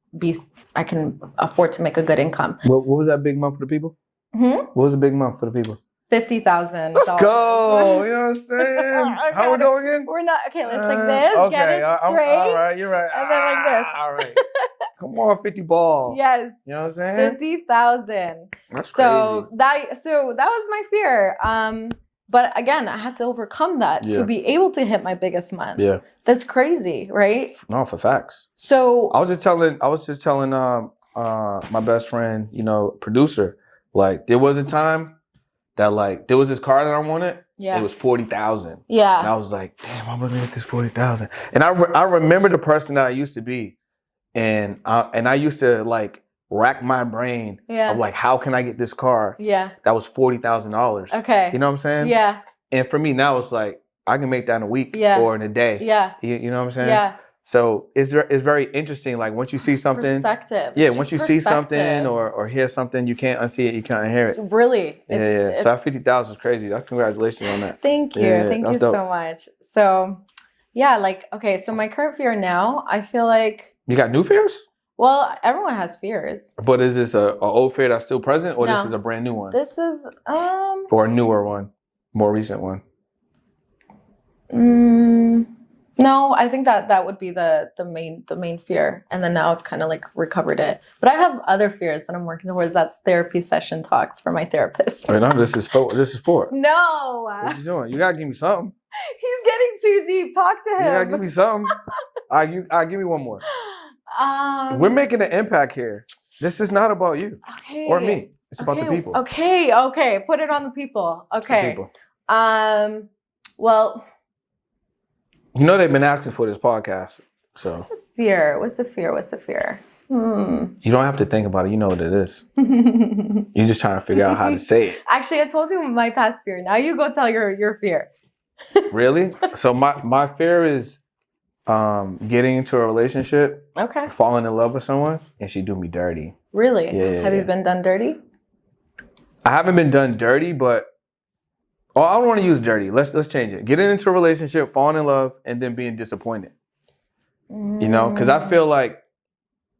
afford to make a good income. What was that big month for the people? What was a big month for the people? $50,000. Let's go. You know what I'm saying? How we go again? We're not okay. Let's like this. Okay, get it straight. All right, you're right. And then like this. All right. Come on, 50 ball. Yes. You know what I'm saying? 50,000. That's so crazy. That was my fear. But again, I had to overcome that to be able to hit my biggest month. Yeah. That's crazy, right? No, for facts. So I was just telling my best friend, producer, like there was a time that like there was this car that I wanted. Yeah. It was 40,000. Yeah. And I was like, damn, I'm gonna get this 40,000. And I remember the person that I used to be, and I used to like rack my brain of like, how can I get this car? Yeah. That was $40,000. Okay. You know what I'm saying? Yeah. And for me now, it's like I can make that in a week or in a day. Yeah. You know what I'm saying? Yeah. So it's very interesting. Like once you see something, perspective. Yeah, once you see something or hear something, you can't unsee it. You can't hear it. Really? Yeah. So that 50,000 is crazy. That's congratulations on that. Thank you. Thank you so much. So, yeah, like okay. So my current fear now, I feel like you got new fears. Well, everyone has fears. But is this a old fear that's still present, or this is a brand new one? This is or a newer one, more recent one. No, I think that would be the main fear, and then now I've kind of like recovered it. But I have other fears that I'm working towards. That's therapy session talks for my therapist. Right now, this is for. No. What you doing? You gotta give me something. He's getting too deep. Talk to him. You gotta give me something. Give me one more. We're making an impact here. This is not about you or me. It's about the people. Okay. Put it on the people. Okay. The people. Well. You know they've been asking for this podcast. So What's the fear? You don't have to think about it. You know what it is. You're just trying to figure out how to say it. Actually, I told you my past fear. Now you go tell your fear. Really? So my fear is getting into a relationship, falling in love with someone, and she do me dirty. Really? Yeah. Have you been done dirty? I haven't been done dirty, but I don't want to use dirty. Let's change it. Getting into a relationship, falling in love, and then being disappointed. You know, because I feel like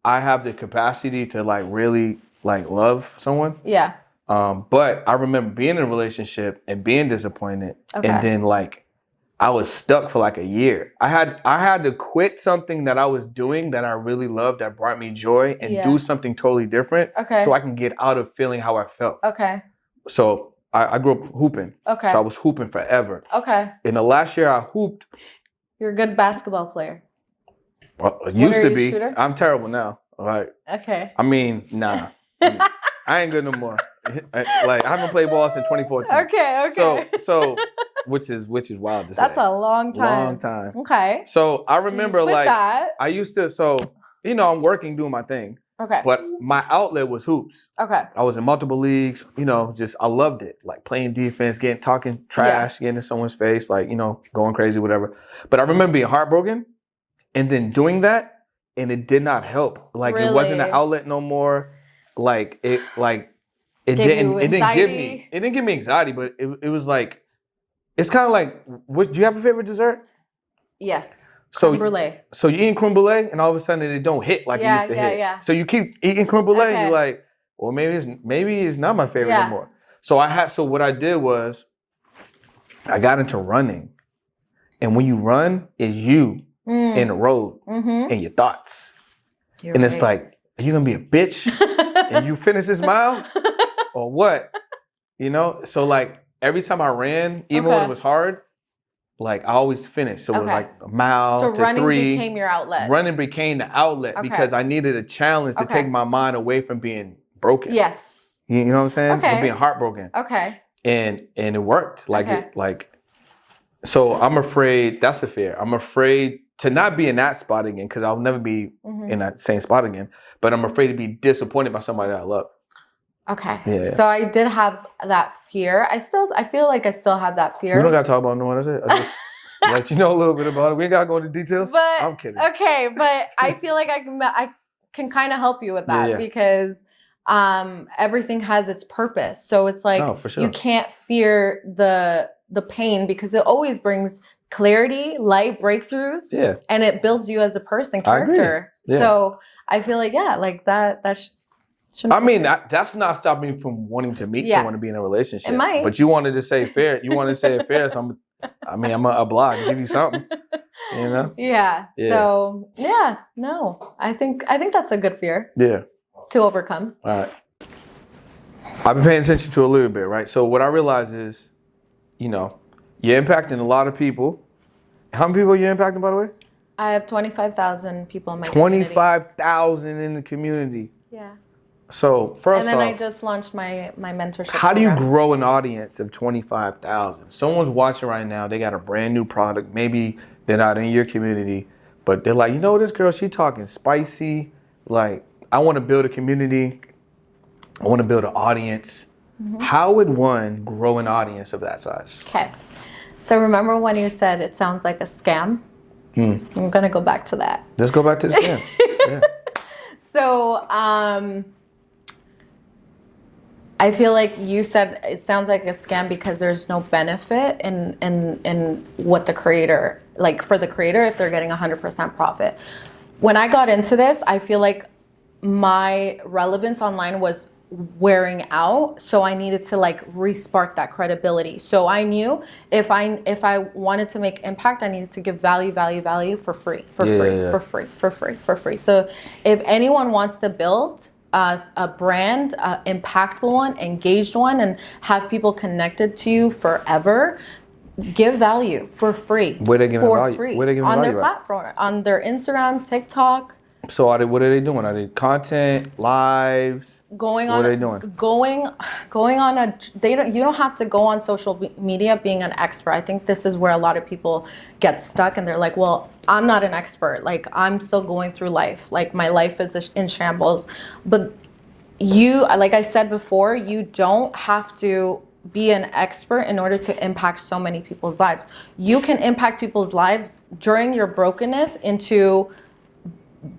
I have the capacity to like really like love someone. Yeah. But I remember being in a relationship and being disappointed, and then like I was stuck for like a year. I had to quit something that I was doing that I really loved, that brought me joy, and do something totally different. So I can get out of feeling how I felt. So I grew up hooping. So I was hooping forever. In the last year I hooped. You're a good basketball player. Well, used to be. Shooter? I'm terrible now. Like. I mean, nah. I ain't good no more. Like I haven't played ball since 2014. So which is wild to say. That's a long time. So I remember like that. I used to. So I'm working, doing my thing, Okay. But my outlet was hoops. Okay. I was in multiple leagues, just I loved it. Like playing defense, talking trash, getting in someone's face, like, going crazy, whatever. But I remember being heartbroken and then doing that, and it did not help. Like it wasn't an outlet no more. It didn't give me anxiety, but it was like, it's kind of like, do you have a favorite dessert? Yes. So, creme brulee. So you eating creme brulee, and all of a sudden it don't hit like it used to hit. Yeah. So you keep eating creme brulee, and you're like, well, maybe it's not my favorite anymore. So what I did was, I got into running, and when you run, it's you in the road and your thoughts, it's like, are you gonna be a bitch and you finish this mile, or what? So like every time I ran, even when it was hard. Like I always finished. So it was like a mile to 3. So running became your outlet. Running became the outlet because I needed a challenge to take my mind away from being broken. Yes. You know what I'm saying? From being heartbroken. Okay. And it worked. So I'm afraid, that's the fear. I'm afraid to not be in that spot again, because I'll never be in that same spot again. But I'm afraid to be disappointed by somebody that I love. Okay. Yeah. So I did have that fear. I feel like I still have that fear. We don't got to talk about no one. I just let you know a little bit about it. We ain't got to go into details. But, I'm kidding. Okay. But I feel like I can kind of help you with that because everything has its purpose. So it's like for sure. You can't fear the pain because it always brings clarity, light, breakthroughs. Yeah. And it builds you as a person, character. I agree. Yeah. So I feel like, that's not stopping me from wanting to meet someone to be in a relationship. It might. But you wanted to say fair. You wanted to say it fair. So I'm a blog, give you something. Yeah. So no. I think that's a good fear. Yeah. To overcome. All right. I've been paying attention to a little bit, right? So what I realize is, you're impacting a lot of people. How many people are you impacting, by the way? I have 25,000 people in my community. 25,000 in the community. Yeah. So first and then I just launched my mentorship. How do you grow an audience of 25,000? Someone's watching right now. They got a brand new product. Maybe they're not in your community, but they're like, this girl, she talking spicy. Like, I want to build a community. I want to build an audience. Mm-hmm. How would one grow an audience of that size? Okay. So remember when you said it sounds like a scam? I'm going to go back to that. Let's go back to the scam. Yeah. So, I feel like you said it sounds like a scam because there's no benefit in what the creator, like for the creator, if they're getting 100% profit. When I got into this, I feel like my relevance online was wearing out, so I needed to re-spark that credibility. So I knew if I wanted to make impact, I needed to give value for free. So if anyone wants to build a brand, impactful one, engaged one, and have people connected to you forever, give value for free. Where they giving value? Free. Where they giving on value their platform, on their Instagram, TikTok. So what are they doing? Are they content, lives? Going on. What are they doing? Going on you don't have to go on social media being an expert. I think this is where a lot of people get stuck and they're like, well, I'm not an expert. Like, I'm still going through life. Like, my life is in shambles. But you, like I said before, you don't have to be an expert in order to impact so many people's lives. You can impact people's lives during your brokenness into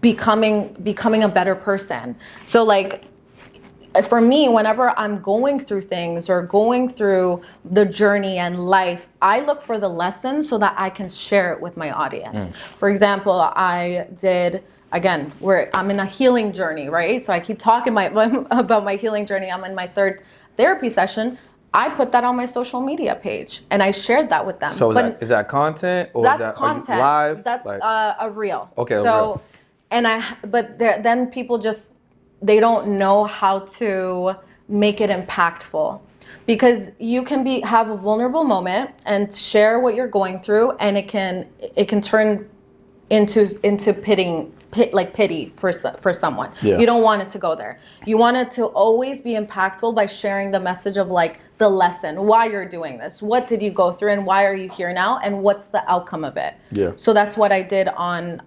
becoming a better person. So for me, whenever I'm going through things or going through the journey and life, I look for the lessons so that I can share it with my audience. For example, I'm in a healing journey, right? So I keep talking about my healing journey. I'm in my 3rd therapy session. I put that on my social media page and I shared that with them. So is that content or that's is that content? Live? That's a reel. Okay. So, then people just, they don't know how to make it impactful, because you can have a vulnerable moment and share what you're going through, and it can turn into pity for someone. Yeah. You don't want it to go there. You want it to always be impactful by sharing the message of the lesson, why you're doing this, what did you go through, and why are you here now, and what's the outcome of it. Yeah. So that's what I did on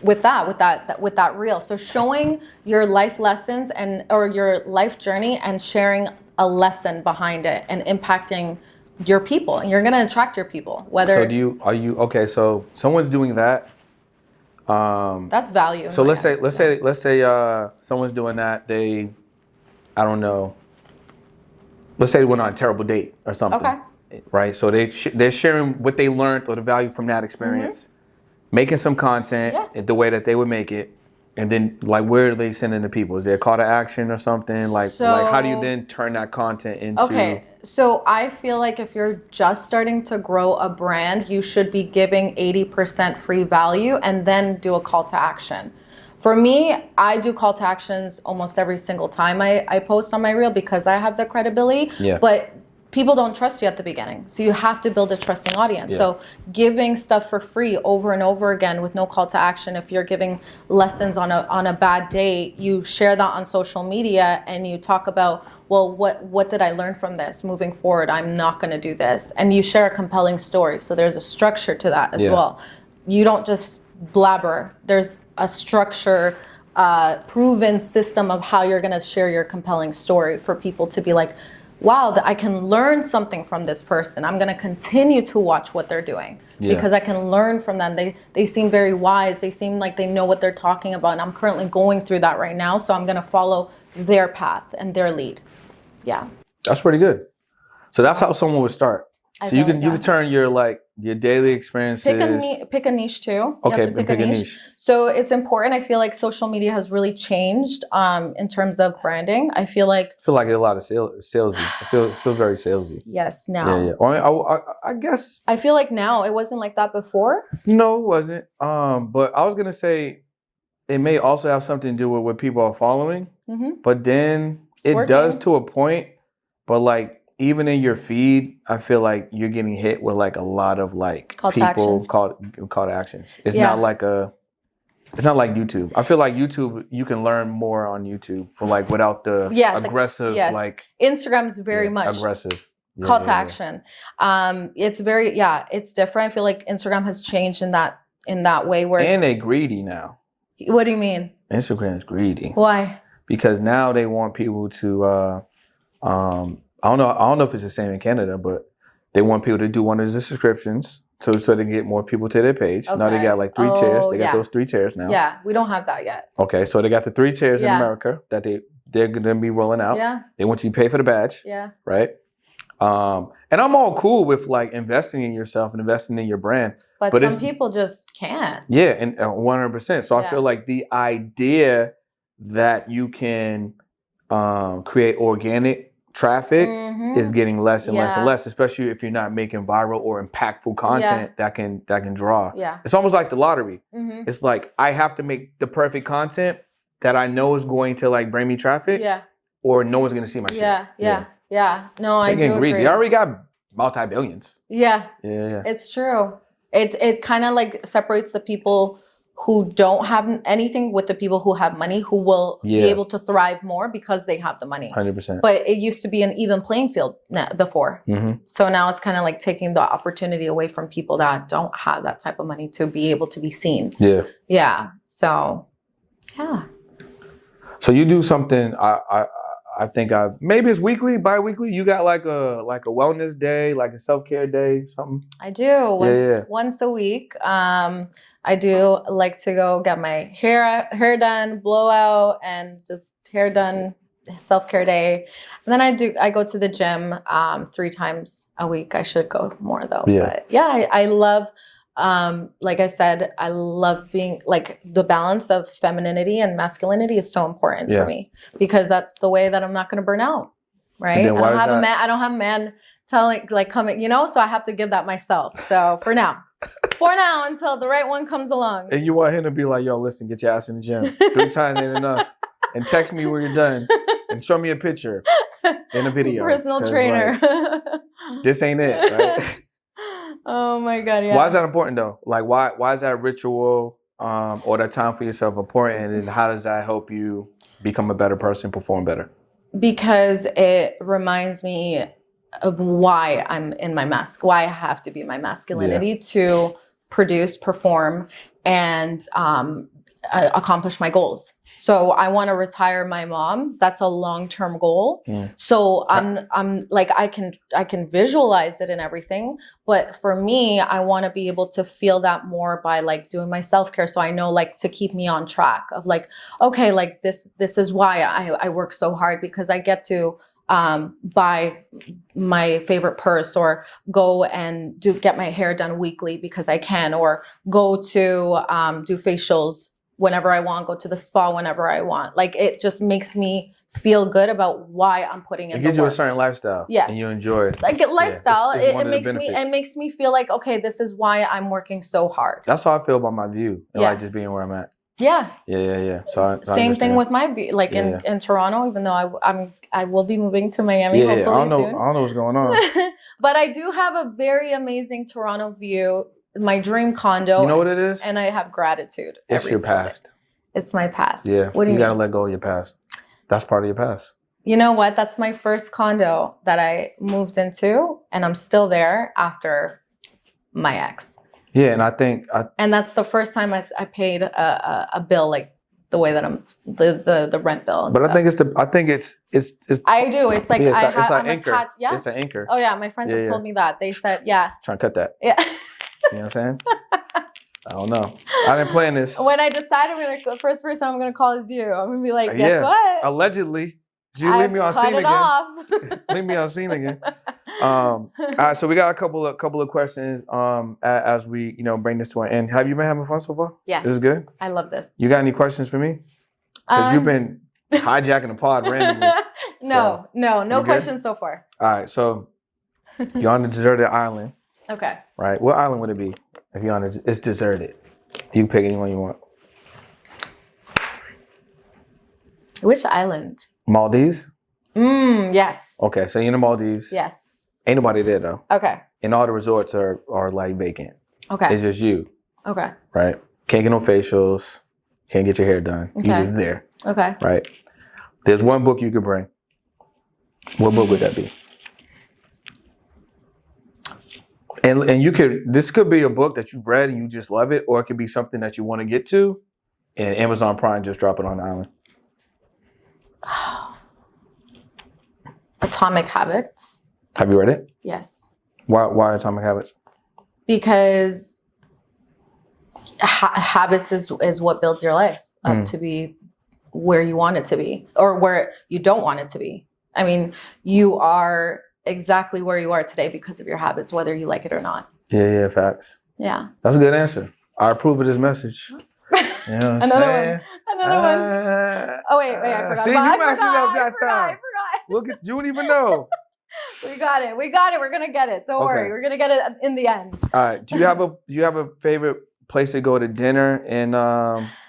with that reel. So showing your life lessons or your life journey and sharing a lesson behind it and impacting your people, and you're going to attract your people. Whether okay? So someone's doing that. That's value. So let's say someone's doing that. I don't know. Let's say they went on a terrible date or something. Okay. Right. So they're sharing what they learned or the value from that experience, making some content the way that they would make it, and then like where are they sending the people? Is there a call to action or something? Like how do you then turn that content into? Okay. So I feel like if you're just starting to grow a brand, you should be giving 80% free value and then do a call to action. For me, I do call to actions almost every single time I post on my reel because I have the credibility. Yeah. But people don't trust you at the beginning. So you have to build a trusting audience. Yeah. So giving stuff for free over and over again with no call to action. If you're giving lessons on a bad day, you share that on social media and you talk about, well, what did I learn from this? Moving forward, I'm not going to do this. And you share a compelling story. So there's a structure to that as well. You don't just blabber. There's a structure, proven system of how you're going to share your compelling story for people to be like, wow, I can learn something from this person. I'm going to continue to watch what they're doing because I can learn from them. They seem very wise. They seem like they know what they're talking about. And I'm currently going through that right now. So I'm going to follow their path and their lead. Yeah. That's pretty good. So that's how someone would start. So you can turn your daily experiences. Pick a niche too. Okay, you have to pick a niche. So it's important. I feel like social media has really changed in terms of branding. I feel like a lot of salesy. I feel very salesy. Yes, now. Yeah. I guess. I feel like now it wasn't like that before. No, it wasn't. But I was gonna say it may also have something to do with what people are following. Mm-hmm. But then it does to a point. But like, even in your feed, I feel like you're getting hit with like a lot of like call to actions. It's not like YouTube. I feel like YouTube, you can learn more on YouTube for like without the aggressive like Instagram's very much aggressive call to action. It's very it's different. I feel like Instagram has changed in that way where they're greedy now. What do you mean? Instagram's greedy. Why? Because now they want people to I don't know if it's the same in Canada, but they want people to do one of the subscriptions so they can get more people to their page. Okay. Now they got like 3 tiers. They got those 3 tiers now. Yeah, we don't have that yet. Okay, so they got the 3 tiers in America that they're going to be rolling out. Yeah. They want you to pay for the badge. Yeah. Right? And I'm all cool with like investing in yourself and investing in your brand. But some people just can't. Yeah, and 100%. So I feel like the idea that you can create organic traffic is getting less and less and less, especially if you're not making viral or impactful content that can draw. Yeah. It's almost like the lottery. Mm-hmm. It's like I have to make the perfect content that I know is going to like bring me traffic. Yeah. Or no one's gonna see my shit. Yeah. No, I do agree. They already got multi-billions. Yeah. Yeah. It's true. It kind of like separates the people who don't have anything with the people who have money, who will be able to thrive more because they have the money. 100%. But it used to be an even playing field before. Mm-hmm. So now it's kind of like taking the opportunity away from people that don't have that type of money to be able to be seen. Yeah. Yeah. So, yeah. So you do something, I think maybe it's weekly, bi-weekly. You got like a wellness day, like a self-care day, something? I do. Once a week. I do like to go get my hair done, blowout, and just hair done, self-care day. And then I go to the gym 3 times a week. I should go more though. Yeah. But I love, like I said, I love being like the balance of femininity and masculinity is so important for me because that's the way that I'm not going to burn out. Right. I don't have a man telling like coming, so I have to give that myself. So for now until the right one comes along. And you want him to be like, yo, listen, get your ass in the gym. 3 times ain't enough. And text me when you're done and show me a picture in a video. Personal trainer. Like, this ain't it, right? Oh my God, yeah. Why is that important though? Like why is that ritual or that time for yourself important, and how does that help you become a better person, perform better? Because it reminds me of why I'm in my why I have to be my masculinity to produce, perform, and accomplish my goals. So I want to retire my mom. That's a long-term goal. So I'm like, I can visualize it and everything. But for me, I want to be able to feel that more by like doing my self-care. So I know like to keep me on track of like, okay, like this is why I work so hard, because I get to buy my favorite purse, or go and get my hair done weekly because I can, or go to do facials whenever I want, go to the spa whenever I want. Like it just makes me feel good about why I'm putting in the work. It gives you a certain lifestyle. Yes. And you enjoy it. Like lifestyle, it's it makes me feel like, okay, this is why I'm working so hard. That's how I feel about my view. And like just being where I'm at. Yeah. Yeah. So I same thing with my view. Like in Toronto, even though I will be moving to Miami hopefully soon. I don't know what's going on. But I do have a very amazing Toronto view. My dream condo. You know what it is? And I have gratitude. It's your past. It's my past. Yeah. What do you gotta let go of your past. That's part of your past. You know what? That's my first condo that I moved into, and I'm still there after my ex. Yeah, and I think and that's the first time I paid a bill like the way that I'm the rent bill. But stuff. I think it's I do. It's like I'm anchor. Attached. Yeah. It's an anchor. Oh yeah, my friends have told me that. They said Trying to cut that. Yeah. You know what I'm saying? I don't know. I didn't plan this. When I decided the first person I'm gonna call is you. I'm gonna be like, guess what? Allegedly. You leave me on scene again. Leave me on scene again. All right, so we got a couple of questions as we bring this to an end. Have you been having fun so far? Yes. This is good? I love this. You got any questions for me? Because you've been hijacking the pod randomly. No questions so far. All right, so you're on a deserted island. Okay. Right. What island would it be if you're on it's deserted? You pick anyone you want. Which island? Maldives? Yes. Okay, so you're in the Maldives. Yes. Ain't nobody there though. Okay. And all the resorts are like vacant. Okay. It's just you. Okay. Right? Can't get no facials. Can't get your hair done. Okay. You're just there. Okay. Right? There's one book you could bring. What book would that be? And this could be a book that you've read and you just love it, or it could be something that you want to get to, and Amazon Prime just drop it on the island. Atomic Habits. Have you read it? Yes. Why Atomic Habits? Because habits is what builds your life up to be where you want it to be, or where you don't want it to be. I mean, you are exactly where you are today because of your habits, whether you like it or not. Yeah, facts. Yeah. That's a good answer. I approve of this message. You know Another one. Oh wait, I forgot. See, you messed it up that I time. forgot. Look at you, don't even know. We got it. We're gonna get it. Don't worry. We're gonna get it in the end. All right. Do you have a favorite place to go to dinner in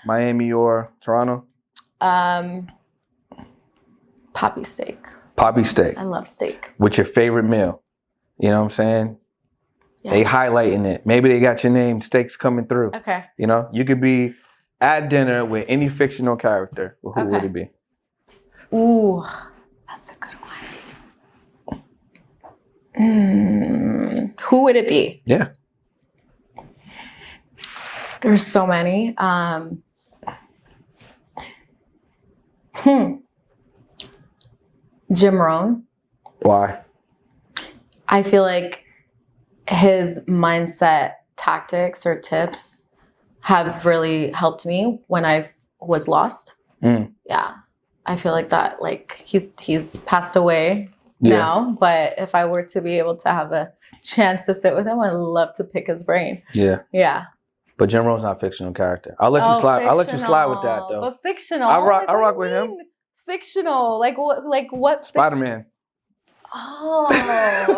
Miami or Toronto? Poppy steak. Poppy steak. I love steak. What's your favorite meal? You know what I'm saying? Yes. They highlighting it. Maybe they got your name, steaks coming through. Okay. You could be at dinner with any fictional character. Who would it be? Ooh, that's a good one. Who would it be? Yeah. There's so many. Jim Rohn. Why? I feel like his mindset tactics or tips have really helped me when I was lost. Yeah. I feel like that, like he's passed away now, but if I were to be able to have a chance to sit with him, I'd love to pick his brain. Yeah. Yeah. But Jim Rohn's not a fictional character. I'll let you slide. Fictional. I'll let you slide with that though. But fictional. I rock with him. Fictional. Like what? Spider-Man. Oh,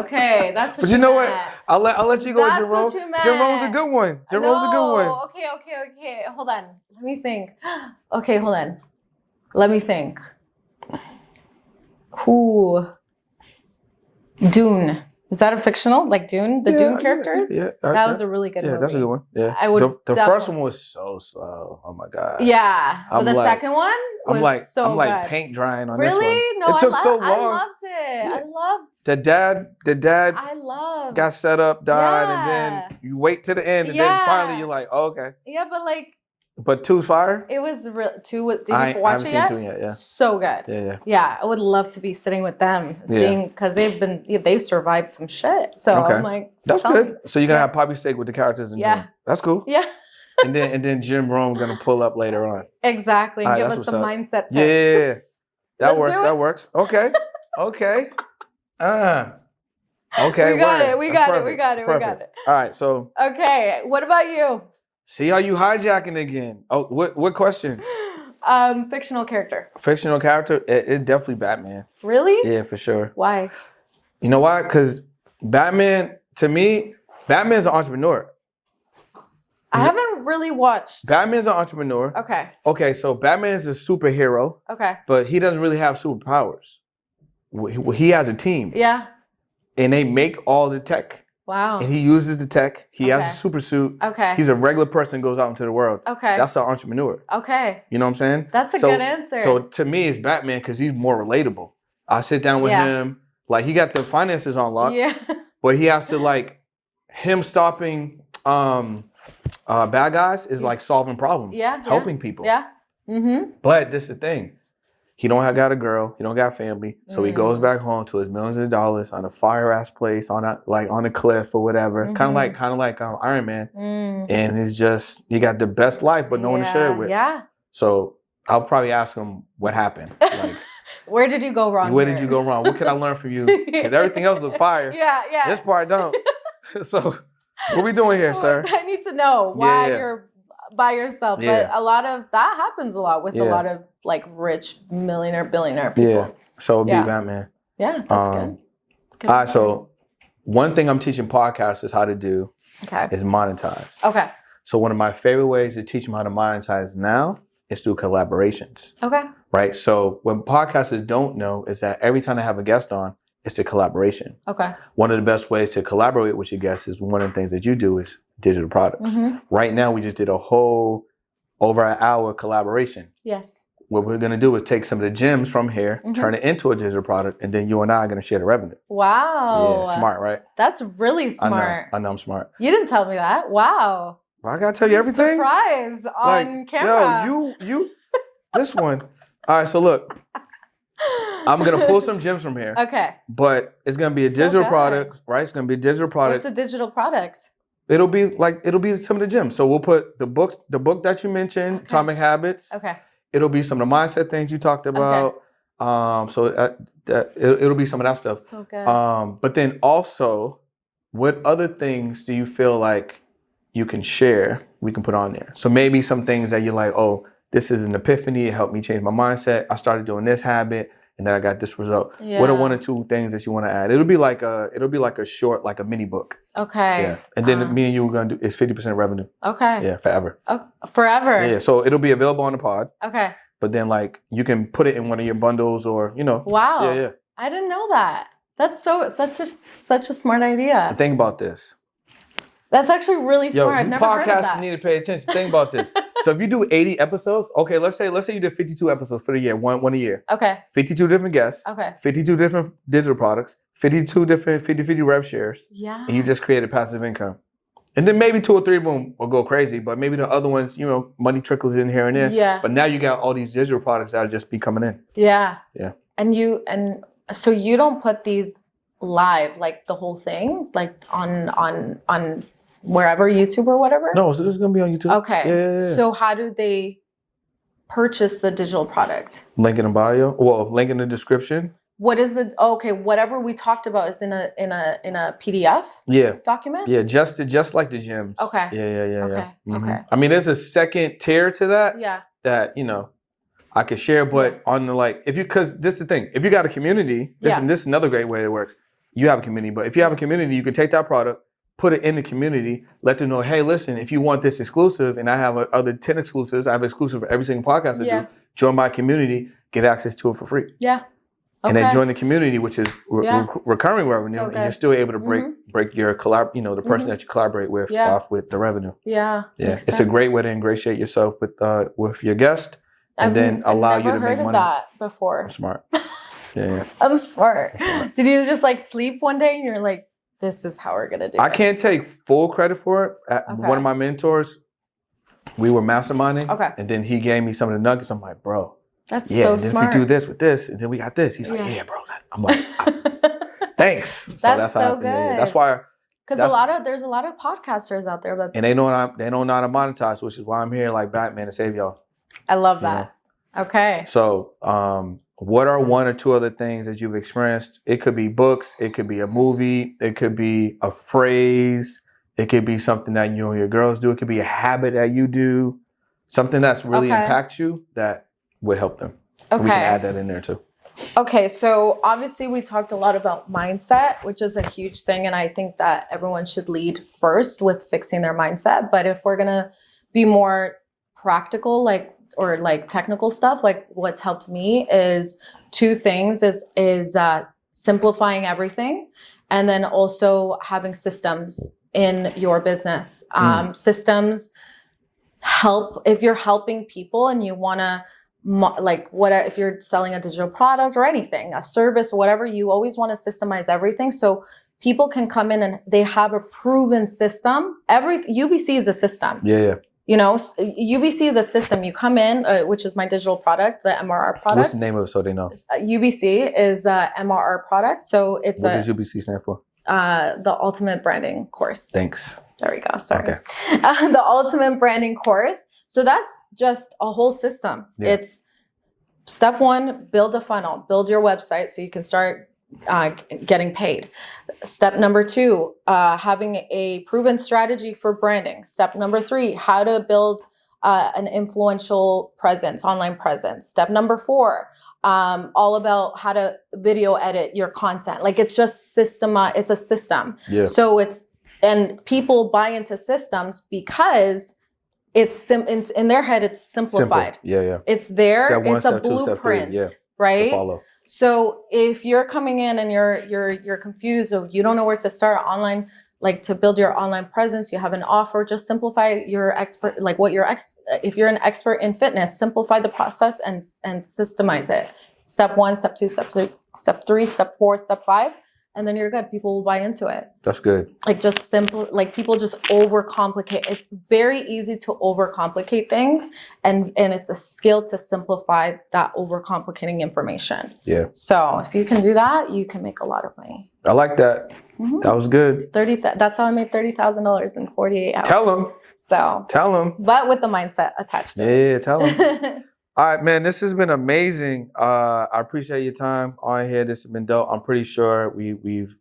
okay. That's what but you know what? I'll let you go with Jim Rohn. What you meant. Jim Rohn's a good one. Jim Rohn's a good one. Okay. Hold on. Let me think. Okay, hold on. Let me think. Who? Dune. Is that a fictional? Like Dune? The Dune characters? Yeah. That was a really good movie. Yeah, that's a good one. Yeah. I would the first one was so slow. Oh my God. Yeah. But the second one was so good. I'm like paint drying on this one. Really? No, it took so long. I loved it. Yeah. I loved the dad I loved. got set up, died, and then you wait to the end, and then finally you're like, oh, okay. Yeah, but like But two's fire? It was real. Two. Did you I watch haven't it seen yet? two yet, yeah. So good. Yeah. Yeah, I would love to be sitting with them, seeing because they've survived some shit. So Okay. I'm like, that's tell good. me. So you're gonna have poppy steak with the characters in Yeah. June. That's cool. Yeah. and then Jim Rome gonna pull up later on. Exactly. And All right, give that's us some what's up. mindset tips. Yeah. That Let's works. do it. That works. Okay. Okay. Okay. We got word. it. We That's got it. perfect. We got it. We Perfect. got it. All right. So Okay. What about you? see how you hijacking again. Oh, what question? Fictional character. Fictional character? It definitely Batman. Really? Yeah, for sure. Why? You know why? Because Batman, to me, Batman's an entrepreneur. I haven't really watched. Batman's an entrepreneur. Okay. Okay, so Batman is a superhero, Okay. but he doesn't really have superpowers. He has a team, Yeah. and they make all the tech, Wow. and he uses the tech. He Okay. has a super suit. Okay. He's a regular person, goes out into the world. Okay. That's an entrepreneur. Okay. You know what I'm saying? That's a good answer. So to me, it's Batman because he's more relatable. I sit down with him, like he got the finances on lock, Yeah. but he has to like him stopping bad guys is like solving problems, helping people. Yeah. Mm-hmm. But this is the thing. He don't got a girl. He don't got family. So he goes back home to his millions of dollars on a fire ass place on a cliff or whatever. Kind of like Iron Man. And it's just he got the best life, but no one to share it with. Yeah. So I'll probably ask him what happened. Like, where did you go wrong? Where did you go wrong? What can I learn from you? Because everything else look fire. Yeah. This part don't. So what we doing here, sir? I need to know why you're by yourself. Yeah. But a lot of that happens a lot with a lot of like rich millionaire, billionaire people. Yeah. So it'll be Batman. Yeah, that's good. All right. So one thing I'm teaching podcasters how to do is monetize. Okay. So one of my favorite ways to teach them how to monetize now is through collaborations. Okay. Right. So what podcasters don't know is that every time I have a guest on, it's a collaboration. Okay. One of the best ways to collaborate with your guests is one of the things that you do is digital products. Right now, we just did a whole over an hour collaboration. Yes. What we're going to do is take some of the gems from here, turn it into a digital product, and then you and I are going to share the revenue. Wow. Yeah, smart, right? That's really smart. I know I'm smart. You didn't tell me that. Wow. Well, I got to tell you everything. Surprise on camera. Yo, you, this one. All right, so look. I'm going to pull some gems from here. Okay. But it's going to be a digital product, right? It's going to be a digital product. What's a digital product? It'll be some of the gems. So we'll put the book that you mentioned, Atomic Habits. Okay. It'll be some of the mindset things you talked about. So it'll be some of that stuff. So good. But then also, what other things do you feel like you can share, we can put on there? So maybe some things that you're like, oh, this is an epiphany. It helped me change my mindset. I started doing this habit, and then I got this result. Yeah. What are one or two things that you want to add? It'll be like a short, like a mini book. Okay. Yeah. And then me and you are gonna do is 50% revenue. Okay. Yeah, forever. Oh, forever. Yeah. So it'll be available on the pod. Okay. But then like you can put it in one of your bundles or Wow. Yeah. I didn't know that. That's just such a smart idea. Think about this. That's actually really smart. I've never heard of Podcasters that. need to pay attention. Think about this. So if you do 80 episodes, okay, let's say you did 52 episodes for the year, one a year. Okay. 52 different guests. Okay. 52 different digital products, 52 different 50/50 rev shares. Yeah. And you just created passive income. And then maybe 2 or 3 of them will go crazy, but maybe the other ones, money trickles in here and there. Yeah. But now you got all these digital products that are just be coming in. Yeah. Yeah. And so you don't put these live, like the whole thing, like on wherever, YouTube or whatever? No, so this is gonna be on YouTube. Okay. Yeah. So how do they purchase the digital product? Link in the bio. Well, link in the description. What is whatever we talked about is in a PDF document? Yeah, just like the gems. Okay. Yeah. Okay. Okay. I mean, there's a second tier to that. Yeah. That I could share, but on the because this is the thing. If you got a community, this is another great way it works. You have a community, but if you have a community, you can take that product, put it in the community, let them know, hey, listen, if you want this exclusive, and I have other 10 exclusives, I have exclusive for every single podcast I do, join my community, get access to it for free. Yeah. Okay. And then join the community, which is recurring revenue, and you're still able to break your the person that you collaborate with off with the revenue. Yeah. It's a great way to ingratiate yourself with your guest, and then allow you to make money. I've never heard of that before. I'm smart. Yeah. I'm smart. Did you just sleep one day and you're like, this is how we're gonna do it? I can't take full credit for it. One of my mentors we were masterminding. Okay. And then he gave me some of the nuggets. I'm like, bro, That's yeah, so and then smart. if we do this with this, and then we got this. He's like, yeah, bro. I'm like, thanks. So that's how so good. good. Yeah. That's why. Because there's a lot of podcasters out there, but and they don't know how to monetize, which is why I'm here like Batman to save y'all. I love that. Okay. So, what are one or two other things that you've experienced? It could be books, it could be a movie, it could be a phrase, it could be something that you and your girls do, it could be a habit that you do, something that's really impacts you that would help them. Okay. We can add that in there too. Okay, so obviously we talked a lot about mindset, which is a huge thing. And I think that everyone should lead first with fixing their mindset. But if we're going to be more practical, like technical stuff, like what's helped me is two things is simplifying everything. And then also having systems in your business. Systems help if you're helping people and you want to, if you're selling a digital product or anything, a service or whatever, you always want to systemize everything so people can come in and they have a proven system. UBC is a system. Yeah. You know, UBC is a system. You come in, which is my digital product, the MRR product. What's the name of it so they know? UBC is a MRR product. So it's what does UBC stand for? The Ultimate Branding Course. Thanks. There we go. Sorry. Okay. The Ultimate Branding Course. So that's just a whole system. Yeah. It's step one, build a funnel, build your website so you can start getting paid. Step number two, having a proven strategy for branding. Step number three, how to build an influential presence, online presence. Step number four, all about how to video edit your content. Like it's just it's a system. Yeah. So and people buy into systems because it's in their head, it's simplified. Simple. Yeah. It's there. Step one, it's a step two, blueprint, step three, right? To follow. So if you're coming in and you're confused or you don't know where to start online, like to build your online presence, you have an offer, just simplify your expert, like if you're an expert in fitness, simplify the process and systemize it. Step one, step two, step three, step four, step five. And then you're good. People will buy into it. That's good. Like just simple, like people just overcomplicate. It's very easy to overcomplicate things. And it's a skill to simplify that overcomplicating information. Yeah. So if you can do that, you can make a lot of money. I like that. Mm-hmm. That was good. That's how I made $30,000 in 48 hours. Tell them. Tell them. But with the mindset attached to it. Yeah, tell them. All right, man, this has been amazing. I appreciate your time on here. This has been dope. I'm pretty sure we've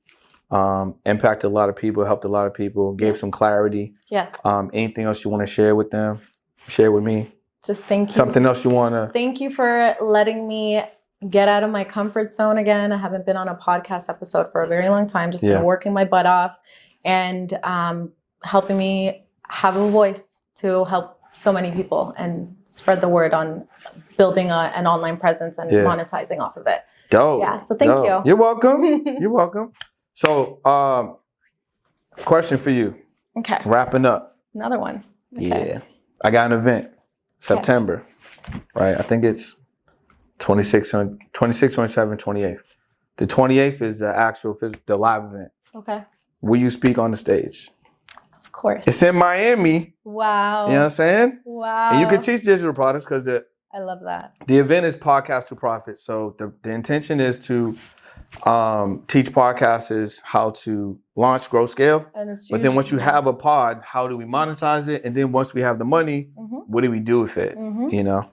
impacted a lot of people, helped a lot of people, gave some clarity. Yes. Anything else you want to share with them? Share with me? Just thank you. Something else you want to? Thank you for letting me get out of my comfort zone again. I haven't been on a podcast episode for a very long time. Just been working my butt off and helping me have a voice to help so many people and spread the word on building an online presence and monetizing off of it. Dope. Yeah. So thank you. You're welcome. You're welcome. So, question for you. Okay. Wrapping up. Another one. Okay. Yeah. I got an event, September, right? I think it's 26, 27, 28th. The 28th is the live event. Okay. Will you speak on the stage? Of course. It's in Miami. Wow. You know what I'm saying? Wow. And you can teach digital products because I love that. The event is Podcast to Profit. So the intention is to teach podcasters how to launch, grow, scale. But then once you have a pod, how do we monetize it? And then once we have the money, what do we do with it? You know?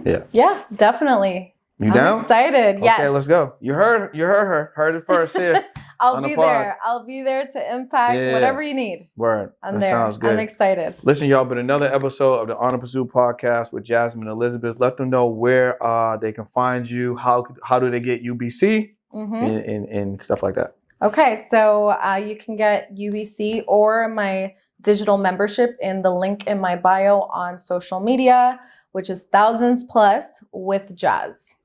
Yeah. Yeah, definitely. You down? I'm excited. Yes. Okay, let's go. You heard her. Heard it first here. I'll be there. I'll be there to impact whatever you need. Word. I'm that there. Sounds good. I'm excited. Listen, y'all, but another episode of the On a Pursuit podcast with Jasmine Elizabeth. Let them know where they can find you. How do they get UBC and stuff like that. Okay, so you can get UBC or my digital membership in the link in my bio on social media, which is thousands plus with Jazz.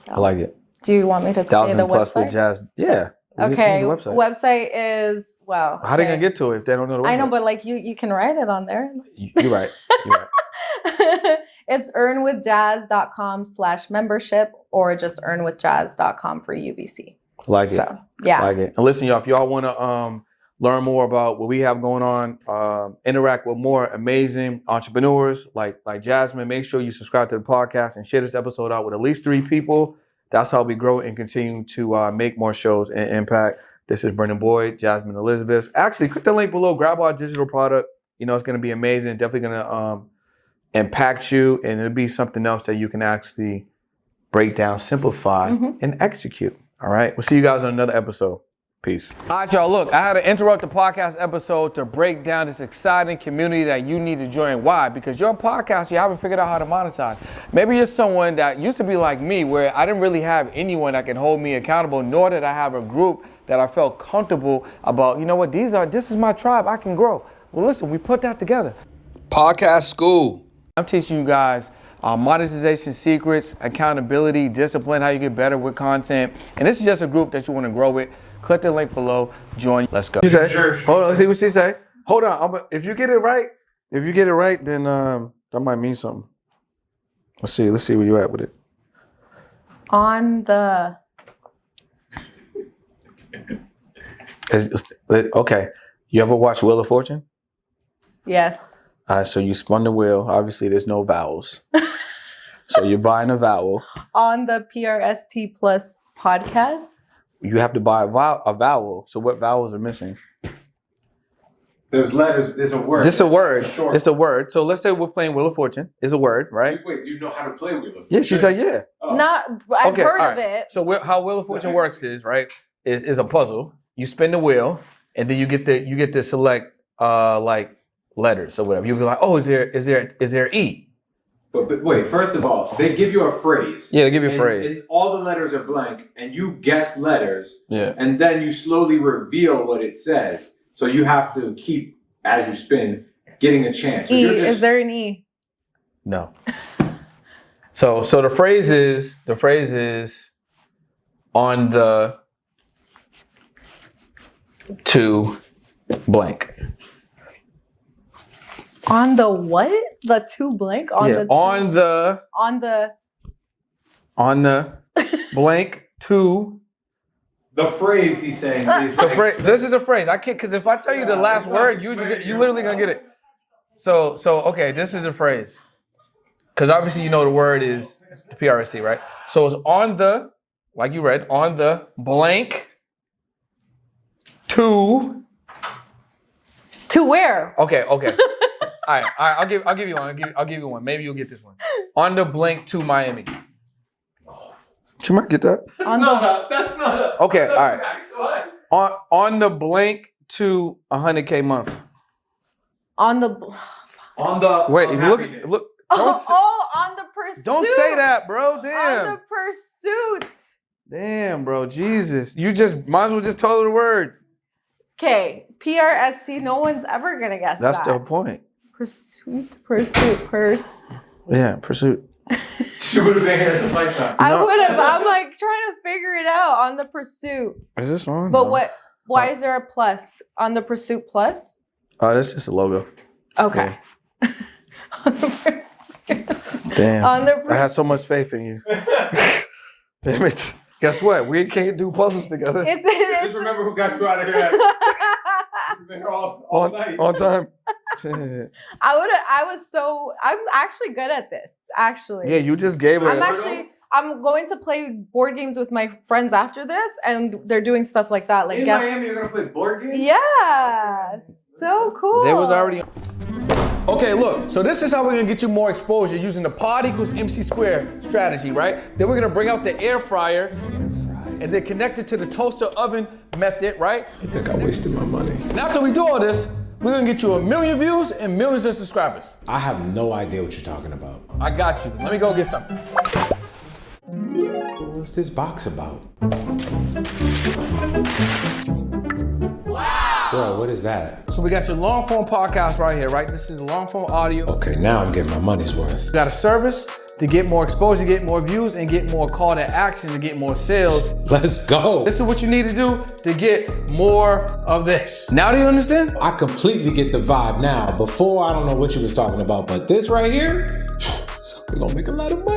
So, I like it. Do you want me to say the plus website? With Jazz. Yeah. Okay. Website is How are they gonna get to it if they don't know the website? I know, but like you can write it on there. You're right. It's earnwithjazz.com/membership or just earnwithjazz.com for UBC. Like it. So, yeah. Like it. And listen, y'all, if y'all want to learn more about what we have going on, interact with more amazing entrepreneurs like Jasmine, make sure you subscribe to the podcast and share this episode out with at least 3 people. That's how we grow and continue to make more shows and impact. This is Brendan Boyd, Jasmine Elizabeth. Actually, click the link below, grab our digital product. You know, it's going to be amazing. Definitely going to impact you, and it'll be something else that you can actually break down, simplify, and execute. All right. We'll see you guys on another episode. Peace. All right, y'all. Look, I had to interrupt the podcast episode to break down this exciting community that you need to join. Why? Because you're a podcast, you haven't figured out how to monetize. Maybe you're someone that used to be like me, where I didn't really have anyone that can hold me accountable, nor did I have a group that I felt comfortable about. You know what? This is my tribe. I can grow. Well, listen, we put that together. Podcast school. I'm teaching you guys monetization secrets, accountability, discipline, how you get better with content. And this is just a group that you want to grow with. Click the link below. Join. Let's go. Sure. Hold on. Let's see what she say. Hold on. If you get it right, then that might mean something. Let's see where you at with it. On the... Okay. You ever watch Wheel of Fortune? Yes. All right. So you spun the wheel. Obviously, there's no vowels. So you're buying a vowel. On the PRST Plus podcast? You have to buy a vowel. So what vowels are missing? There's letters. There's a word. This is a word. Short. It's a word. So let's say we're playing Wheel of Fortune. It's a word, right? Wait, you know how to play Wheel of Fortune? Yeah, she said yeah. Oh. I've heard of it. So how Wheel of Fortune works is, right, is a puzzle. You spin the wheel, and then you get to select like letters or whatever. You'll be like, oh, is there E? But wait, first of all, they give you a phrase. Yeah, they give you a phrase. And all the letters are blank, and you guess letters. Yeah. And then you slowly reveal what it says. So you have to keep, as you spin, getting a chance. E. Is there an E? No. So the phrase is on the to blank. On the what? The two blank? On the blank to. The phrase he's saying is The phrase. This is a phrase. I can't, because if I tell you the last word, you literally gonna get it. So okay, this is a phrase. Because obviously you know the word is the PRSC, right? So it's on the, like you read, on the blank to. To where? Okay. All right. I'll give you one. I'll give you one. Maybe you'll get this one. On the blank to Miami. You might get that. That's not. Okay. All right. On the blank to 100K month. On the. Wait. Look. On the pursuit. Don't say that, bro. Damn. On the pursuit. Damn, bro. Jesus. You just might as well just tell her the word. Okay. PRST. No one's ever gonna guess That's that. the point. Pursuit. Yeah, pursuit. She would have been here at the lifetime. I would have. I'm like trying to figure it out. On the pursuit. Is this on? But what? Why is there a plus on the pursuit plus? Oh, that's just a logo. Okay. Yeah. On the pursuit. Damn. On the I had so much faith in you. Damn it. Guess what? We can't do puzzles together. Just remember who got you out of here. You've been here all night. On time. I'm actually good at this. Actually. Yeah, you just gave her. I'm going to play board games with my friends after this, and they're doing stuff like that. Like In Miami, you're gonna play board games? Yeah. So cool. There was already. Okay, look. So this is how we're gonna get you more exposure using the pod equals MC square strategy, right? Then we're gonna bring out the air fryer and then connect it to the toaster oven method, right? I think I wasted my money. And after we do all this, we're gonna get you 1 million views and millions of subscribers. I have no idea what you're talking about. I got you. Let me go get something. What's this box about? Wow! Bro, what is that? So we got your long form podcast right here, right? This is long form audio. Okay, now I'm getting my money's worth. We got a service to get more exposure, get more views, and get more call to action to get more sales. Let's go. This is what you need to do to get more of this. Now do you understand? I completely get the vibe now. Before, I don't know what you was talking about, but this right here, we're gonna make a lot of money.